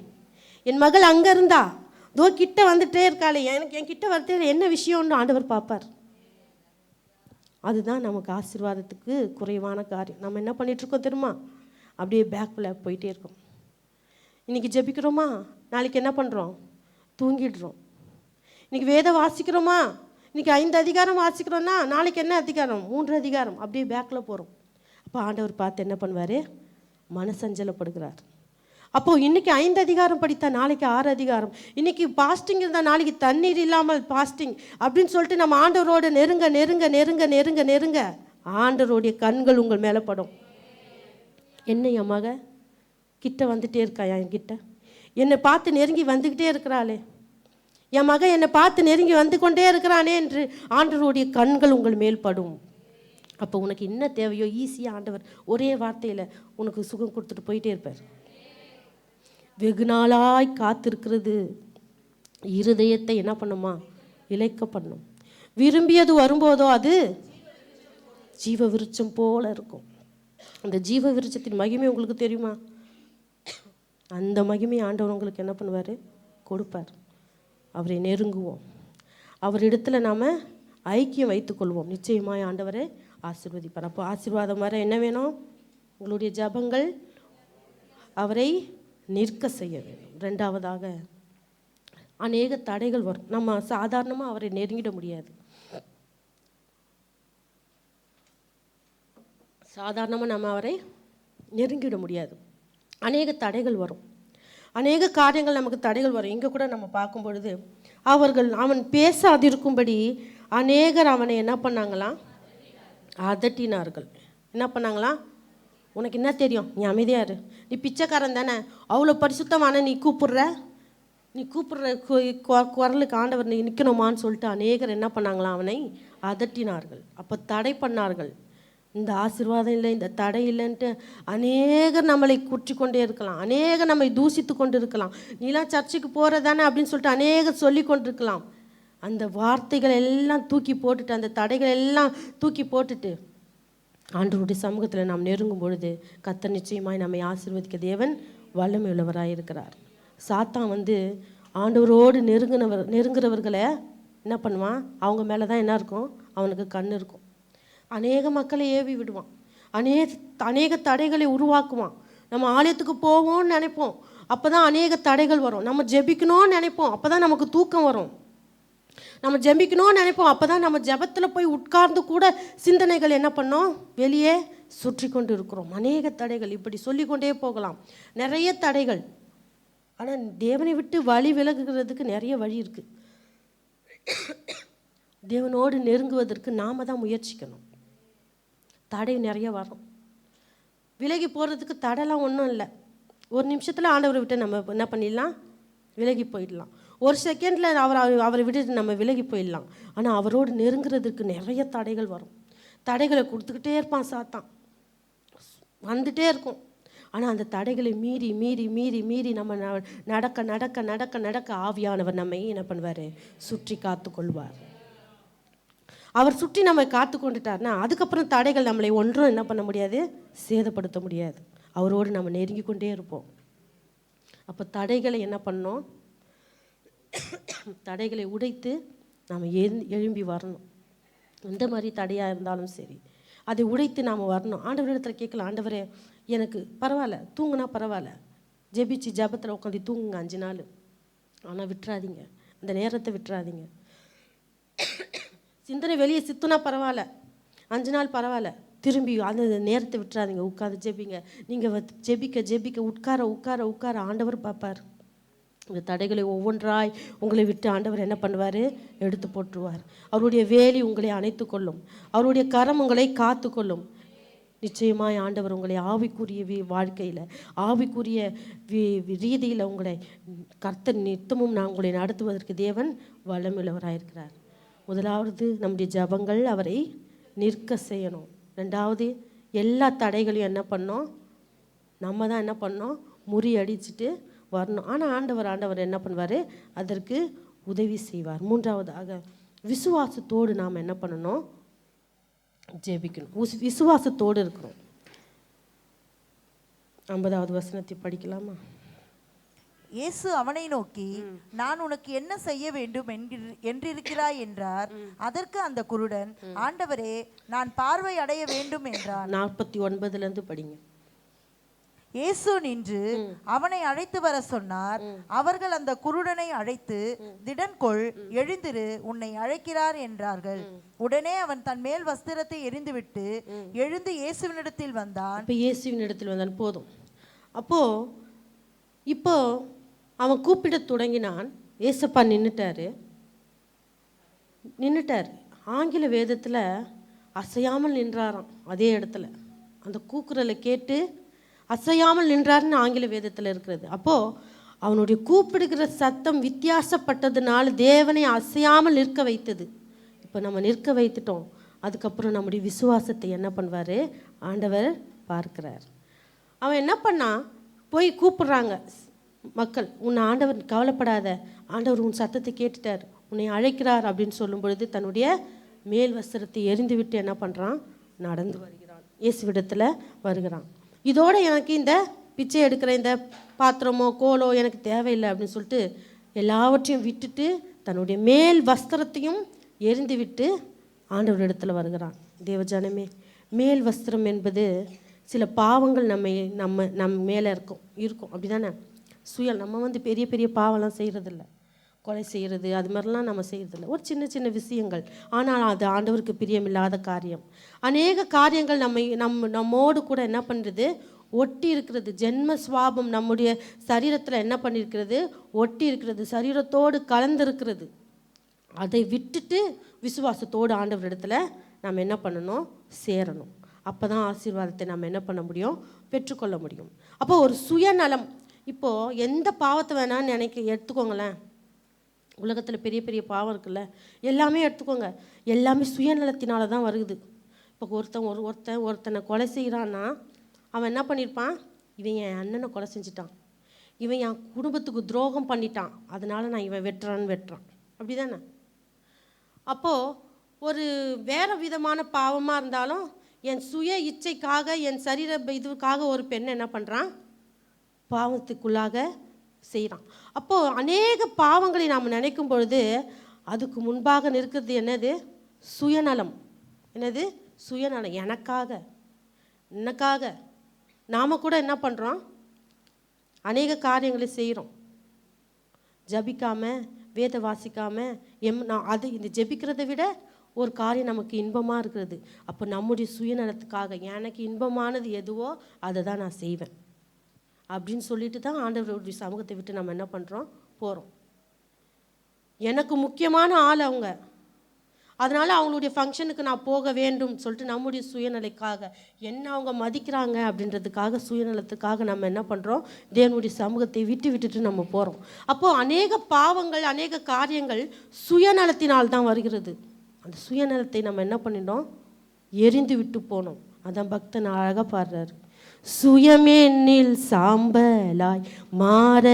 என் மகள் அங்கே இருந்தா தோ கிட்ட வந்துட்டே இருக்காளே, எனக்கு என் கிட்ட வரதே என்ன விஷயம்னு ஆண்டவர் பார்ப்பார். அதுதான் நமக்கு ஆசீர்வாதத்துக்கு குறைவான காரியம். நம்ம என்ன பண்ணிகிட்ருக்கோம் தெரியுமா? அப்படியே பேக்கில் போயிட்டே இருக்கோம். இன்றைக்கி ஜெபிக்கிறோமா, நாளைக்கு என்ன பண்ணுறோம்? தூங்கிடுறோம். இன்றைக்கி வேதம் வாசிக்கிறோமா, இன்றைக்கி 5 அதிகாரம் வாசிக்கிறோன்னா நாளைக்கு என்ன அதிகாரம்? 3 அதிகாரம். அப்படியே பேக்கில் போகிறோம். அப்போ ஆண்டவர் பார்த்து என்ன பண்ணுவார்? மனசஞ்சலப்படுகிறார். அப்போது இன்றைக்கி 5 அதிகாரம் படித்தா நாளைக்கு 6 அதிகாரம், இன்றைக்கி பாஸ்டிங் இருந்தால் நாளைக்கு தண்ணீர் இல்லாமல் பாஸ்டிங் அப்படின்னு சொல்லிட்டு நம்ம ஆண்டவரோட நெருங்க நெருங்க நெருங்க நெருங்க நெருங்க ஆண்டவருடைய கண்கள் உங்கள் மேலே படும். என்ன என் மக கிட்ட வந்துகிட்டே இருக்கா, என்கிட்ட என்னை பார்த்து நெருங்கி வந்துக்கிட்டே இருக்கிறாளே, என் மகன் என்னை பார்த்து நெருங்கி வந்து கொண்டே இருக்கிறானே என்று ஆண்டவருடைய கண்கள் உங்கள் மேல் படும். அப்போ உனக்கு என்ன தேவையோ ஈஸியாக ஆண்டவர் ஒரே வார்த்தையில் உனக்கு சுகம் கொடுத்துட்டு போயிட்டே இருப்பார். வெகு நாளாய் காத்திருக்கிறது இருதயத்தை என்ன பண்ணுமா? இளைக்க பண்ணும். விரும்பியது வரும்போதோ அது ஜீவ விருட்சம் போல இருக்கும். அந்த ஜீவ விருட்சத்தின் மகிமை உங்களுக்கு தெரியுமா? அந்த மகிமை ஆண்டவர் உங்களுக்கு என்ன பண்ணுவார்? கொடுப்பார். அவரை நெருங்குவோம், அவரிடத்துல நாம் ஐக்கியம் வைத்துக்கொள்வோம். நிச்சயமாய் ஆண்டவரை ஆசீர்வதிப்பார். அப்போ ஆசீர்வாதம் வர என்ன வேணும்? உங்களுடைய ஜபங்கள் அவரை நிற்க செய்ய வேண்டும். 2வதாக அநேக தடைகள் வரும். நம்ம சாதாரணமாக அவரை நெருங்கிட முடியாது. சாதாரணமாக நம்ம அவரை நெருங்கிட முடியாது. அநேக தடைகள் வரும், அநேக காரியங்கள் நமக்கு தடைகள் வரும். இங்கே கூட நம்ம பார்க்கும் பொழுது அவன் பேசாதிருக்கும்படி அநேகர் அவனை என்ன பண்ணாங்களாம்? அதட்டினார்கள். என்ன பண்ணாங்களாம்? உனக்கு என்ன தெரியும், நீ அமைதியாக இரு, நீ பிச்சைக்காரன் தானே, அவ்வளோ பரிசுத்தமான நீ கூப்பிடுற குரலுக்கு ஆண்டவர் நீ நிற்கணுமான்னு சொல்லிட்டு அநேகர் என்ன பண்ணாங்களாம்? அவனை அதட்டினார்கள். அப்போ தடை பண்ணார்கள். இந்த ஆசீர்வாதம் இல்லை, இந்த தடை இல்லைன்ட்டு அநேகர் நம்மளை குற்றி கொண்டே இருக்கலாம், அநேகர் நம்மை தூசித்து கொண்டு இருக்கலாம். நீலாம் சர்ச்சுக்கு போகிறதானே அப்படின்னு சொல்லிட்டு அநேகர் சொல்லி கொண்டு இருக்கலாம். அந்த வார்த்தைகள் எல்லாம் தூக்கி போட்டுட்டு, அந்த தடைகள் எல்லாம் தூக்கி போட்டுட்டு ஆண்டவருடைய சமூகத்தில் நாம் நெருங்கும் பொழுது கர்த்தர் நிச்சயமாய் நம்மை ஆசீர்வதிக்க தேவன் வல்லமை உள்ளவராக இருக்கிறார். சாத்தான் ஆண்டவரோடு நெருங்குறவர்களை என்ன பண்ணுவான்? அவங்க மேலே தான் என்ன இருக்கும்? அவனுக்கு கண் இருக்கும். அநேக மக்களை ஏவி விடுவான், அநேக தடைகளை உருவாக்குவான். நம்ம ஆலயத்துக்கு போவோம்னு நினைப்போம், அப்போ தான் அநேக தடைகள் வரும். நம்ம ஜெபிக்கணும்னு நினைப்போம், அப்போ தான் நமக்கு தூக்கம் வரும். நம்ம ஜெபிக்கணும்னு நினைப்போம், அப்போ தான் நம்ம ஜெபத்தில் போய் உட்கார்ந்து கூட சிந்தனைகள் என்ன பண்ணோம்? வெளியே சுற்றி கொண்டு இருக்கிறோம். அநேக தடைகள், இப்படி சொல்லிக்கொண்டே போகலாம், நிறைய தடைகள். ஆனால் தேவனை விட்டு வழி விலகுகிறதுக்கு நிறைய வழி இருக்குது. தேவனோடு நெருங்குவதற்கு நாம் தான் முயற்சிக்கணும். தடை நிறைய வரும். விலகி போகிறதுக்கு தடைலாம் ஒன்றும் இல்லை. ஒரு நிமிஷத்தில் ஆண்டவரை விட்டு நம்ம என்ன பண்ணிடலாம்? விலகி போயிடலாம். ஒரு செகண்டில் அவரை விட்டு நம்ம விலகி போயிடலாம். ஆனால் அவரோடு நெருங்குறதுக்கு நிறைய தடைகள் வரும். தடைகளை கொடுத்துக்கிட்டே இருப்பான் சாத்தான், வந்துட்டே இருக்கும். ஆனால் அந்த தடைகளை மீறி மீறி மீறி மீறி நம்ம நடக்க நடக்க நடக்க நடக்க ஆவியானவர் நம்மை என்ன பண்ணுவார்? சுற்றி காத்து கொள்வார். அவர் சுற்றி நம்ம காத்து கொண்டுட்டார்னா அதுக்கப்புறம் தடைகள் நம்மளை ஒன்றும் என்ன பண்ண முடியாது? சேதப்படுத்த முடியாது. அவரோடு நம்ம நெருங்கி கொண்டே இருப்போம். அப்போ தடைகளை என்ன பண்ணோம்? தடைகளை உடைத்து நாம் எழும்பி வரணும். எந்த மாதிரி தடையாக இருந்தாலும் சரி அதை உடைத்து நாம் வரணும். ஆண்டவரிடத்தில் கேட்கலாம், ஆண்டவரே எனக்கு பரவாயில்ல, தூங்குனா பரவாயில்ல, ஜபத்தில் உட்காந்து தூங்குங்க 5 நாள், ஆனால் விட்டுறாதீங்க, அந்த நேரத்தை விட்டுறாதீங்க. சிந்தனை வெளியே சித்துனா பரவாயில்ல, 5 நாள் பரவாயில்ல, திரும்பி அந்த நேரத்தை விட்டுறாதீங்க, உட்காந்து ஜெபிங்க. நீங்கள் ஜெபிக்க ஜெபிக்க உட்கார உட்கார உட்கார ஆண்டவர் பார்ப்பார். இந்த தடைகளை ஒவ்வொன்றாய் உங்களை விட்டு ஆண்டவர் என்ன பண்ணுவார்? எடுத்து போட்டுருவார். அவருடைய வேலி உங்களை அணைத்து கொள்ளும். அவருடைய கரம் உங்களை காத்து கொள்ளும். நிச்சயமாய் ஆண்டவர் உங்களை ஆவிக்குரிய வாழ்க்கையில், ஆவிக்குரிய ரீதியில் உங்களை கர்த்தர் நித்தமும் நான் உங்களை நடத்துவதற்கு தேவன் வல்லமுள்ளவராயிருக்கிறார். முதலாவது நம்முடைய ஜபங்கள் அவரை நிற்க செய்யணும். ரெண்டாவது, எல்லா தடைகளையும் என்ன பண்ணோம்? நம்ம தான் என்ன பண்ணோம்? முறியடிச்சுட்டு வரணும். ஆனால் ஆண்டவர் என்ன பண்ணுவார்? அதற்கு உதவி செய்வார். மூன்றாவதாக விசுவாசத்தோடு நாம் என்ன பண்ணணும்? ஜெபிக்கணும். விசுவாசத்தோடு இருக்கிறோம். 50வது வசனத்தை படிக்கலாமா? இயேசு அவனை நோக்கி, நான் உனக்கு என்ன செய்ய வேண்டும் என்றிருக்கிறாய் என்றார். அதற்கு அந்த குருடன், ஆண்டவரே, நான் பார்வை அடைய வேண்டும் என்றான். 49 படிங்க. இயேசு நின்று அவனை அழைத்து வர சொன்னார். அவர்கள் அந்த குருடனை அழைத்து, திடன்கொள், எழுந்திரு, உன்னை அழைக்கிறார் என்றார்கள். உடனே அவன் தன் மேல் வஸ்திரத்தை எறிந்துவிட்டு எழுந்து இயேசுவினிடத்தில் வந்தான். இயேசுவினிடத்தில் வந்தான். போதும். இப்போ அவன் கூப்பிட தொடங்கினான். ஏசப்பா நின்றுட்டார். ஆங்கில வேதத்தில் அசையாமல் நின்றாராம். அதே இடத்துல அந்த கூக்குரலை கேட்டு அசையாமல் நின்றாருன்னு ஆங்கில வேதத்தில் இருக்கிறது. அப்போது அவனுடைய கூப்பிடுகிற சத்தம் வித்தியாசப்பட்டதுனால தேவனை அசையாமல் நிற்க வைத்தது. இப்போ நம்ம நிற்க வைத்துட்டோம். அதுக்கப்புறம் நம்முடைய விசுவாசத்தை என்ன பண்ணுவார்? ஆண்டவர் பார்க்கிறார். அவன் என்ன பண்ணான்? போய் கூப்பிடுறாங்க மக்கள், உன்னை ஆண்டவர், கவலைப்படாத, ஆண்டவர் உன் சத்தத்தை கேட்டுட்டார், உன்னை அழைக்கிறார் அப்படின்னு சொல்லும் பொழுது தன்னுடைய மேல் வஸ்திரத்தை எரிந்து விட்டு என்ன பண்ணுறான்? நடந்து வருகிறான். இயேசுவிடத்தில் வருகிறான். இதோட எனக்கு இந்த பிச்சை எடுக்கிற இந்த பாத்திரமோ கோலோ எனக்கு தேவையில்லை அப்படின்னு சொல்லிட்டு எல்லாவற்றையும் விட்டுட்டு தன்னுடைய மேல் வஸ்திரத்தையும் எரிந்து விட்டு ஆண்டவர் இடத்துல வருகிறான். தேவஜனமே, மேல் வஸ்திரம் என்பது சில பாவங்கள் நம்ம மேலே இருக்கும் அப்படி தானே? நம்ம பெரிய பெரிய பாவம்லாம் செய்கிறதில்ல, கொலை செய்கிறது அது மாதிரிலாம் நம்ம செய்கிறதில்ல. ஒரு சின்ன சின்ன விஷயங்கள், ஆனால் அது ஆண்டவருக்கு பிரியமில்லாத காரியம். அநேக காரியங்கள் நம்மோடு கூட என்ன பண்ணுறது? ஒட்டி இருக்கிறது. ஜென்ம சுவாபம் நம்முடைய சரீரத்தில் என்ன பண்ணியிருக்கிறது? ஒட்டி இருக்கிறது, சரீரத்தோடு கலந்துருக்கிறது. அதை விட்டுட்டு விசுவாசத்தோடு ஆண்டவர் இடத்துல நம்ம என்ன பண்ணணும்? சேரணும். அப்போ தான் ஆசீர்வாதத்தை நம்ம என்ன பண்ண முடியும்? பெற்றுக்கொள்ள முடியும். அப்போ ஒரு சுயநலம். இப்போது எந்த பாவத்தை வேணான்னு எடுத்துக்கோங்களேன். உலகத்தில் பெரிய பெரிய பாவம் இருக்குல்ல, எல்லாமே எடுத்துக்கோங்க. எல்லாமே சுயநலத்தினால தான் வருது. இப்போ ஒருத்தனை கொலை செய்கிறான்னா அவன் என்ன பண்ணியிருப்பான்? இவன் என் அண்ணனை கொலை செஞ்சிட்டான், இவன் என் குடும்பத்துக்கு துரோகம் பண்ணிட்டான், அதனால் நான் இவன் வெட்டுறான். அப்படி தானே? அப்போது ஒரு வேறு விதமான பாவமாக இருந்தாலும் என் சுய இச்சைக்காக, என் சரீர இதுக்காக ஒரு பெண் என்ன பண்ணுறான்? பாவத்துக்குள்ளாக செய்கிறான். அப்போது அநேக பாவங்களை நாம் நினைக்கும் பொழுது அதுக்கு முன்பாக நிற்கிறது என்னது? சுயநலம். என்னது? சுயநலம். எனக்காக நாம் கூட என்ன பண்ணுறோம்? அநேக காரியங்களை செய்கிறோம். ஜபிக்காமல், வேத வாசிக்காமல், இந்த ஜபிக்கிறத விட ஒரு காரியம் நமக்கு இன்பமாக இருக்கிறது. அப்போ நம்முடைய சுயநலத்துக்காக எனக்கு இன்பமானது எதுவோ அதை தான் நான் செய்வேன் அப்படின்னு சொல்லிட்டு தான் ஆண்டவருடைய சமூகத்தை விட்டு நம்ம என்ன பண்ணுறோம்? போகிறோம். எனக்கு முக்கியமான ஆள் அவங்க, அதனால் அவங்களுடைய ஃபங்க்ஷனுக்கு நான் போக வேண்டும் சொல்லிட்டு நம்முடைய சுயநலைக்காக, என்ன அவங்க மதிக்கிறாங்க அப்படின்றதுக்காக, சுயநலத்துக்காக நம்ம என்ன பண்ணுறோம்? தேவனுடைய சமூகத்தை விட்டுட்டு நம்ம போகிறோம். அப்போது அநேக பாவங்கள், அநேக காரியங்கள் சுயநலத்தினால் தான் வருகிறது. அந்த சுயநலத்தை நம்ம என்ன பண்ணிட்டோம்? எரிந்து விட்டு போனோம். அதான் பக்தன் அழகாக பாடுறாரு. சுயமென்னில் சாம்பலாய் மாற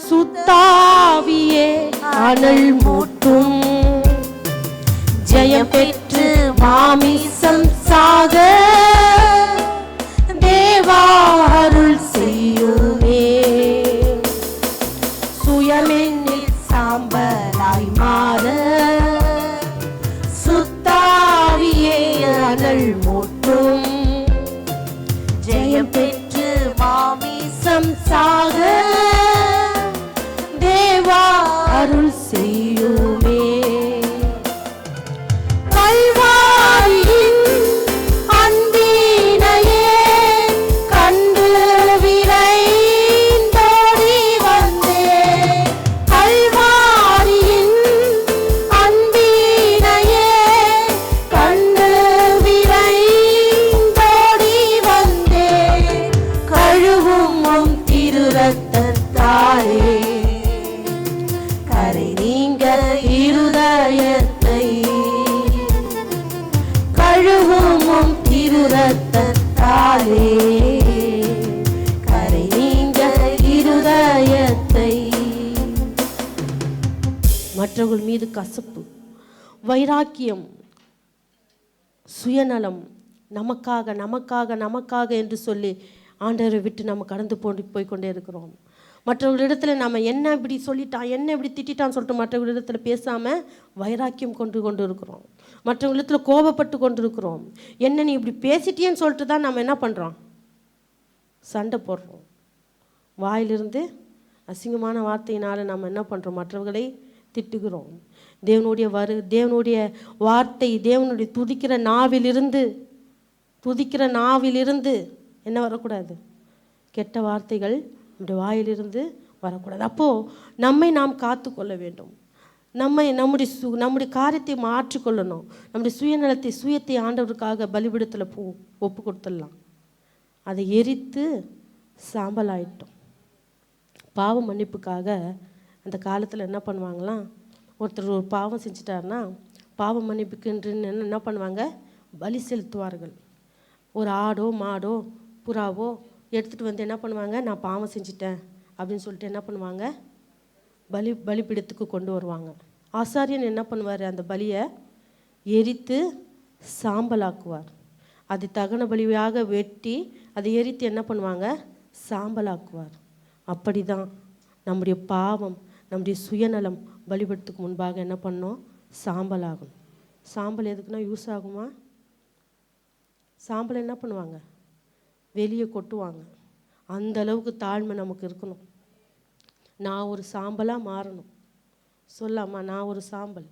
சுத்தாவியே அனல் மூட்டும், ஜெயம் பெற்று மாமிசம் சாக தேவா அருள் செய்யுமே. சுயமென்னில் சாம்பலாய் மாற சுத்தாவியே அனல் மூட்டும், ஜெயம் பெற்று மாமிசம் சாக தேவா அருள் செய்யுமே. கல்வாரியின் மற்றவர்கள் மீது கசப்பு, வைராக்கியம், சுயநலம், நமக்காக நமக்காக நமக்காக என்று சொல்லி ஆண்டவரை விட்டு நம்ம கடந்து போய் கொண்டே இருக்கிறோம். மற்றவர்களிடத்தில் நம்ம என்ன இப்படி சொல்லிட்டான், என்ன இப்படி திட்டான்னு சொல்லிட்டு மற்றவர்களிடத்தில் பேசாமல் வைராக்கியம் கொண்டு இருக்கிறோம். மற்றவர்களிடத்தில் கோபப்பட்டு கொண்டு இருக்கிறோம். என்ன நீ இப்படி பேசிட்டியேன்னு சொல்லிட்டு தான் நம்ம என்ன பண்ணுறோம், சண்டை போடுறோம். வாயிலிருந்து அசிங்கமான வார்த்தையினால் நம்ம என்ன பண்ணுறோம், மற்றவர்களை திட்டுகிறோம். தேவனுடைய வார்த்தை, தேவனுடைய துதிக்கிற நாவிலிருந்து என்ன வரக்கூடாது, கெட்ட வார்த்தைகள் நம்முடைய வாயிலிருந்து வரக்கூடாது. அப்போது நாம் காத்து கொள்ள வேண்டும். நம்முடைய காரியத்தை மாற்றிக்கொள்ளணும். நம்முடைய சுயத்தை ஆண்டவருக்காக பலிபீடத்தில் ஒப்பு கொடுத்துடலாம். அதை எரித்து சாம்பல் ஆயிட்டோம். பாவ மன்னிப்புக்காக அந்த காலத்தில் என்ன பண்ணுவாங்களாம், ஒருத்தர் ஒரு பாவம் செஞ்சிட்டாருன்னா பாவ மன்னிப்புக்குன்று என்ன பண்ணுவாங்க, பலி செலுத்துவார்கள். ஒரு ஆடோ மாடோ புறாவோ எடுத்துகிட்டு வந்து என்ன பண்ணுவாங்க, நான் பாவம் செஞ்சிட்டேன் அப்படின்னு சொல்லிட்டு என்ன பண்ணுவாங்க, பலிபீடத்துக்கு கொண்டு வருவாங்க. ஆசாரியன் என்ன பண்ணுவார், அந்த பலியை எரித்து சாம்பலாக்குவார். அதை தகன பலியாக வெட்டி அதை எரித்து என்ன பண்ணுவாங்க, சாம்பலாக்குவார். அப்படி தான் நம்முடைய பாவம், நம்முடைய சுயநலம் பலிபீடத்துக்கு முன்பாக என்ன பண்ணோம், சாம்பல் ஆகணும். சாம்பல் எதுக்குன்னா யூஸ் ஆகுமா? சாம்பல் என்ன பண்ணுவாங்க, வெளியே கொட்டுவாங்க. அந்த அளவுக்கு தாழ்மை நமக்கு இருக்கணும். நான் ஒரு சாம்பலாக மாறணும். சொல்லாமா, நான் ஒரு சாம்பல்,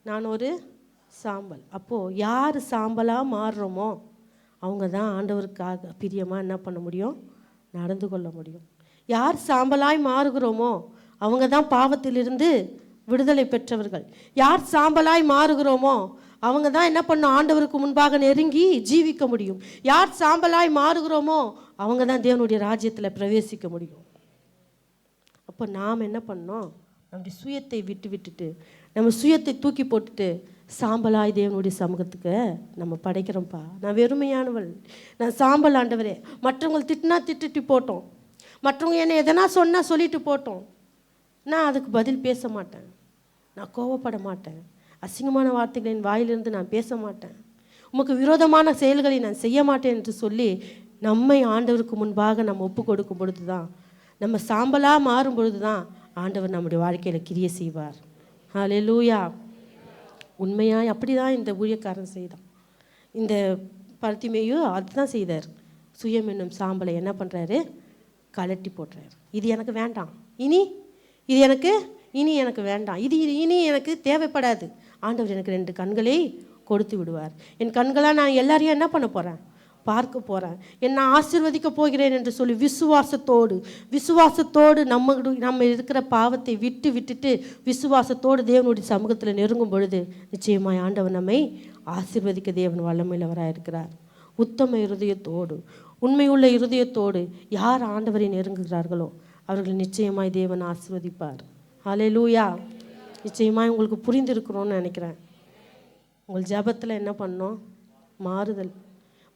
நான் ஒரு சாம்பல். அப்போது யார் சாம்பலாக மாறுறோமோ அவங்க தான் ஆண்டவருக்காக பிரியமாக என்ன பண்ண முடியும், நடந்து கொள்ள முடியும். யார் சாம்பலாய் மாறுகிறோமோ அவங்க தான் பாவத்திலிருந்து விடுதலை பெற்றவர்கள். யார் சாம்பலாய் மாறுகிறோமோ அவங்க தான் என்ன பண்ணணும், ஆண்டவருக்கு முன்பாக நெருங்கி ஜீவிக்க முடியும். யார் சாம்பலாய் மாறுகிறோமோ அவங்க தான் தேவனுடைய ராஜ்யத்தில் பிரவேசிக்க முடியும். அப்போ நாம் என்ன பண்ணோம், நம்முடைய சுயத்தை விட்டுட்டு நம்ம சுயத்தை தூக்கி போட்டுட்டு சாம்பலாய் தேவனுடைய சமூகத்துக்கு நம்ம படைக்கிறோம்ப்பா. நான் வெறுமையானவள், நான் சாம்பல் ஆண்டவரே. மற்றவங்களை திட்டினா திட்டுட்டு போட்டோம், மற்றவங்க என்னை எதனா சொன்னால் சொல்லிட்டு போட்டோம். நான் அதுக்கு பதில் பேச மாட்டேன், நான் கோவப்பட மாட்டேன், அசிங்கமான வார்த்தைகளின் வாயிலிருந்து நான் பேச மாட்டேன், உமக்கு விரோதமான செயல்களை நான் செய்ய மாட்டேன் என்று சொல்லி நம்மை ஆண்டவருக்கு முன்பாக நம்ம ஒப்பு கொடுக்கும் பொழுது தான், நம்ம சாம்பலாக மாறும் பொழுது தான் ஆண்டவர் நம்முடைய வாழ்க்கையில் கிரியை செய்வார். ஹல்லேலூயா. உண்மையாய் அப்படி தான் இந்த ஊழியக்காரன் செய்தான். இந்த பர்த்திமேயும் அதுதான் செய்தார். சுயம் என்னும் சாம்பலை என்ன பண்ணுறாரு, கலட்டி போடுறாரு. இது எனக்கு வேண்டாம், இது எனக்கு வேண்டாம், இனி எனக்கு தேவைப்படாது. ஆண்டவர் எனக்கு 2 கண்களை கொடுத்து விடுவார். என் கண்களாக நான் எல்லாரையும் என்ன பண்ண போகிறேன், பார்க்க போகிறேன். என்னை ஆசீர்வதிக்க போகிறேன் என்று சொல்லி விசுவாசத்தோடு நம்ம இருக்கிற பாவத்தை விட்டுட்டு விசுவாசத்தோடு தேவனுடைய சமூகத்தில் நெருங்கும் பொழுது நிச்சயமாய் ஆண்டவர் நம்மை ஆசீர்வதிக்க தேவன் வல்லமையுள்ளவராக இருக்கிறார். உத்தம இருதயத்தோடு, உண்மையுள்ள இருதயத்தோடு யார் ஆண்டவரை நெருங்குகிறார்களோ அவர்கள் நிச்சயமாய் தேவன் ஆசீர்வதிப்பார். ஹல்லேலூயா. நிச்சயமாய் உங்களுக்கு புரிந்திருக்கிறோன்னு நினைக்கிறேன். உங்கள் ஜபத்தில் என்ன பண்ணோம்,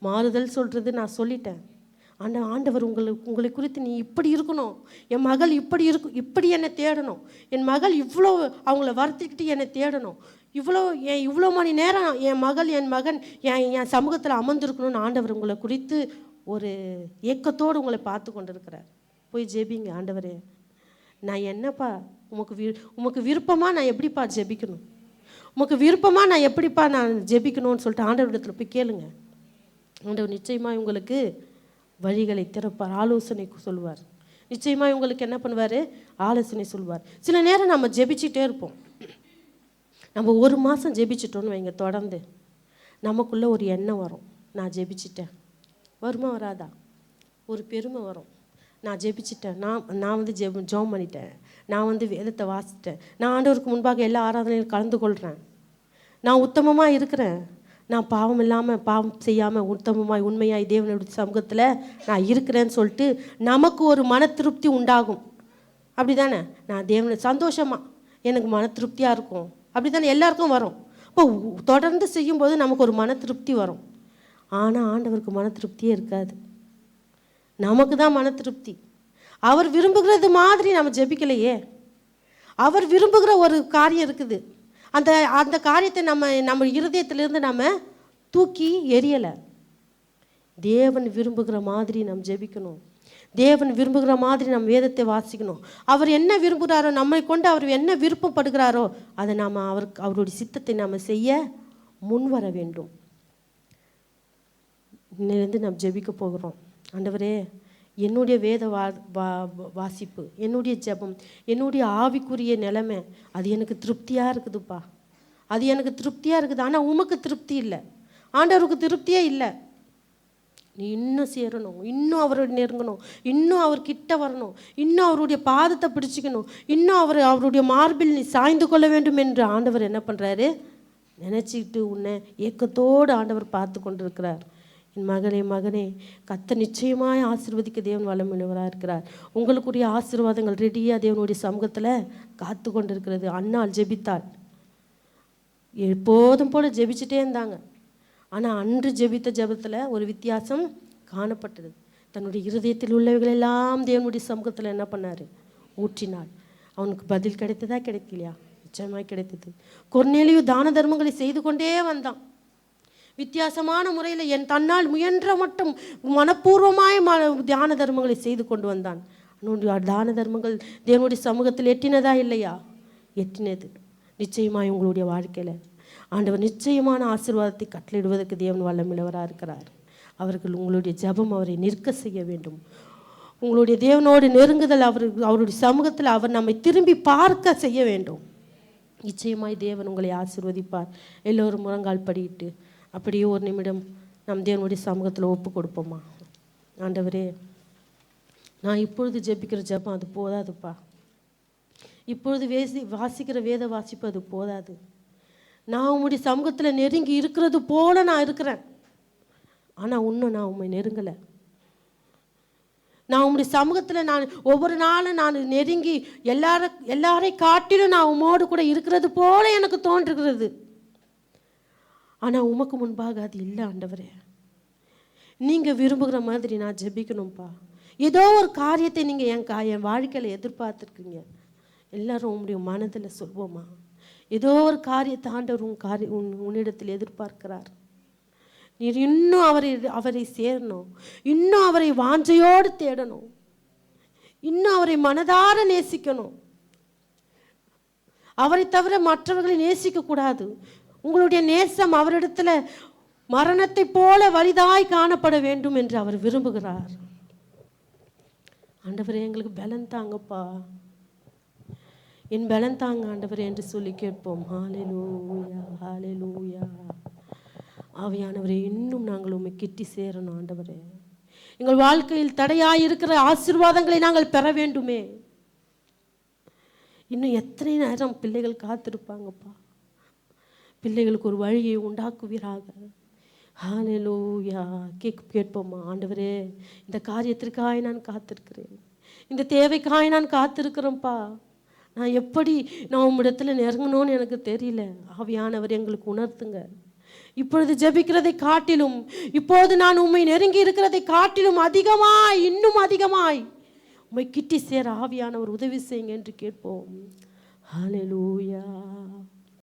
மாறுதல் சொல்கிறது நான் சொல்லிட்டேன். ஆண்டவர் உங்களை குறித்து நீ இப்படி இருக்கணும், என் மகள் இப்படி என்னை தேடணும், என் மகள் இவ்வளோ அவங்கள வருத்திக்கிட்டு என்னை தேடணும், இவ்வளோ மணி நேரம் என் மகன் என் சமூகத்தில் அமர்ந்திருக்கணும்னு ஆண்டவர் உங்களை குறித்து ஒரு ஏக்கத்தோடு உங்களை பார்த்து கொண்டிருக்கிறார். போய் ஜெபிங்க. ஆண்டவரே, நான் என்னப்பா உமக்கு விருப்பமாக நான் எப்படிப்பா ஜெபிக்கணும், உமக்கு விருப்பமாக நான் எப்படிப்பா நான் ஜெபிக்கணும்னு சொல்லிட்டு ஆண்டவரிடத்தில் போய் கேளுங்க. ஆண்டவர் நிச்சயமாக உங்களுக்கு வழிகளை திறப்பார், ஆலோசனை சொல்வார். நிச்சயமாக உங்களுக்கு என்ன பண்ணுவார், ஆலோசனை சொல்வார். சில நேரம் நம்ம ஜெபிச்சுட்டே இருப்போம். நம்ம 1 மாதம் ஜெபிச்சிட்டோன்னு வைங்க, தொடர்ந்து நமக்குள்ளே ஒரு எண்ணம் வரும், நான் ஜெபிச்சிட்டேன். வருமா வராதா? ஒரு பெருமை வரும். நான் ஜெபிச்சிட்டேன், நான் வந்து ஜெபம் பண்ணிட்டேன், நான் வந்து வேதத்தை வாசிட்டேன், நான் ஆண்டவருக்கு முன்பாக எல்லா ஆராதனையும் கலந்து கொள்கிறேன், நான் உத்தமமாக இருக்கிறேன், நான் பாவம் செய்யாமல் உத்தமமாய் உண்மையாய் தேவனுடைய சமூகத்தில் நான் இருக்கிறேன்னு சொல்லிட்டு நமக்கு ஒரு மன திருப்தி உண்டாகும். அப்படி தானே? நான் தேவனை சந்தோஷமாக எனக்கு மன திருப்தியாக இருக்கும், அப்படி தானே எல்லாருக்கும் வரும். இப்போ தொடர்ந்து செய்யும்போது நமக்கு ஒரு மன திருப்தி வரும். ஆனால் ஆண்டவருக்கு மன திருப்தியே இருக்காது, நமக்கு தான் மன திருப்தி. அவர் விரும்புகிறது மாதிரி நம்ம ஜெபிக்கலையே, அவர் விரும்புகிற ஒரு காரியம் இருக்குது. அந்த அந்த காரியத்தை நம்ம இருதயத்திலிருந்து நம்ம தூக்கி எரியலை. தேவன் விரும்புகிற மாதிரி நம்ம ஜெபிக்கணும். தேவன் விரும்புகிற மாதிரி நம்ம வேதத்தை வாசிக்கணும். அவர் என்ன விரும்புகிறாரோ, நம்மை கொண்டு அவர் என்ன விருப்பப்படுகிறாரோ அதை நாம் அவருடைய சித்தத்தை நாம் செய்ய முன் வர வேண்டும். இன்னிலிருந்து நாம் ஜெபிக்க போகிறோம். ஆண்டவரே, என்னுடைய வேத வாசிப்பு, என்னுடைய ஜெபம், என்னுடைய ஆவிக்குரிய நிலைமை அது எனக்கு திருப்தியாக இருக்குதுப்பா, அது எனக்கு திருப்தியாக இருக்குது. ஆனால் உமக்கு திருப்தி இல்லை, ஆண்டவருக்கு திருப்தியே இல்லை. நீ இன்னும் சேரணும், இன்னும் அவரோட நெருங்கணும், இன்னும் அவர்கிட்ட வரணும், இன்னும் அவருடைய பாதத்தை பிடிச்சிக்கணும், இன்னும் அவருடைய மார்பில் நீ சாய்ந்து கொள்ள வேண்டும் என்று ஆண்டவர் என்ன பண்ணுறாரு? நினச்சிக்கிட்டு உன்னை ஏக்கத்தோடு ஆண்டவர் பார்த்து கொண்டிருக்கிறார். என் மகனே, கர்த்தர் நிச்சயமாய் ஆசீர்வதிக்க தேவன் வல்லமையுள்ளவராக இருக்கிறார். உங்களுக்குரிய ஆசீர்வாதங்கள் ரெடியாக தேவனுடைய சமூகத்தில் காத்து கொண்டு இருக்கிறது. அன்னாள் ஜெபித்தாள், எப்போதும் போல் ஜெபிச்சுட்டே இருந்தாங்க. ஆனால் அன்று ஜெபித்த ஜெபத்தில் ஒரு வித்தியாசம் காணப்பட்டது. தன்னுடைய இருதயத்தில் உள்ளவைகள் எல்லாம் தேவனுடைய சமூகத்தில் என்ன பண்ணார்? ஊற்றினாள். அவனுக்கு பதில் கிடைத்ததா கிடைக்கலையா? நிச்சயமாய் கிடைத்தது. கொர்நேலியு தான தர்மங்களை செய்து கொண்டே வந்தான். வித்தியாசமான முறையில் தன்னால் முயன்ற மட்டும் மனப்பூர்வமாய் தியான தர்மங்களை செய்து கொண்டு வந்தான். தான தர்மங்கள் தேவனுடைய சமூகத்தில் எட்டினதா இல்லையா? எட்டினது. நிச்சயமாய் உங்களுடைய வாழ்க்கையில் ஆண்டவர் நிச்சயமான ஆசீர்வாதத்தை கட்டளையிடுவதற்கு தேவன் வல்லமையுள்ளவராக இருக்கிறார். அவர்கள் உங்களுடைய ஜெபம் அவரை நிற்க செய்ய வேண்டும். உங்களுடைய தேவனோடு நெருங்குதல் அவருடைய சமூகத்தில் அவர் நம்மை திரும்பி பார்க்க செய்ய வேண்டும். நிச்சயமாய் தேவன் உங்களை ஆசீர்வதிப்பார். எல்லோரும் முழங்கால் படியிட்டு அப்படியே ஒரு நிமிடம் நம் தேவனுடைய சமூகத்தில் ஒப்பு கொடுப்போமா? ஆண்டவரே, நான் இப்பொழுது ஜெபிக்கிற ஜெபம் அது போதாதுப்பா. இப்பொழுது வாசிக்கிற வேத வாசிப்பு அது போதாது. நான் உம்முடைய சமூகத்தில் நெருங்கி இருக்கிறது போல நான் இருக்கிறேன். ஆனால் இன்னும் நான் உண்மை நெருங்கலை. நான் உம்முடைய சமூகத்தில் நான் ஒவ்வொரு நாளும் நான் நெருங்கி எல்லாரை காட்டிலும் நான் உம்மோடு கூட இருக்கிறது போல எனக்கு தோன்றுகிறது. ஆனால் உமக்கு முன்பாக அது இல்லை ஆண்டவரே. நீங்கள் விரும்புகிற மாதிரி நான் ஜெபிக்கணும்ப்பா. ஏதோ ஒரு காரியத்தை நீங்கள் என் வாழ்க்கையில் எதிர்பார்த்துருக்கீங்க. எல்லாரும் உங்களுடைய மனதில் சொல்வோமா? ஏதோ ஒரு காரியத்தை ஆண்டவர் உன்னிடத்தில் எதிர்பார்க்கிறார். நீர் இன்னும் அவரை சேரணும், இன்னும் அவரை வாஞ்சையோடு தேடணும், இன்னும் அவரை மனதார நேசிக்கணும். அவரை தவிர மற்றவர்களை நேசிக்கக்கூடாது. உங்களுடைய நேசம் அவரிடத்துல மரணத்தை போல வலிதாய் காணப்பட வேண்டும் என்று அவர் விரும்புகிறார். ஆண்டவரே, எங்களுக்கு பலன் தாங்கப்பா, என் பலன் தாங்க ஆண்டவரே என்று சொல்லி கேட்போம். ஹல்லேலூயா, ஹல்லேலூயா. ஆவியானவரே, இன்னும் நாங்கள் உம்மை கிட்டி சேரணும் ஆண்டவரே. எங்கள் வாழ்க்கையில் தடையாய் இருக்கிற ஆசீர்வாதங்களை நாங்கள் பெற வேண்டுமே. இன்னும் எத்தனை நேரம் பிள்ளைகள் காத்திருப்பாங்கப்பா? பிள்ளைகளுக்கு ஒரு வழியை உண்டாக்குவீராக. ஹல்லேலூயா. கேட்போமா? ஆண்டவரே, இந்த காரியத்திற்காக நான் காத்திருக்கிறேன், இந்த தேவைக்காக நான் காத்திருக்கிறேன்ப்பா. நான் உம்மிடத்தில் நெருங்கணும்னு எனக்கு தெரியல. ஆவியானவர் எங்களுக்கு உணர்த்துங்க. இப்பொழுது ஜெபிக்கிறதை காட்டிலும், இப்போது நான் உம்மை நெருங்கி இருக்கிறதை காட்டிலும் அதிகமாய், இன்னும் அதிகமாய் உம்மை கிட்டி சேர ஆவியானவர் உதவி செய்யுங்க என்று கேட்போம். ஹல்லேலூயா.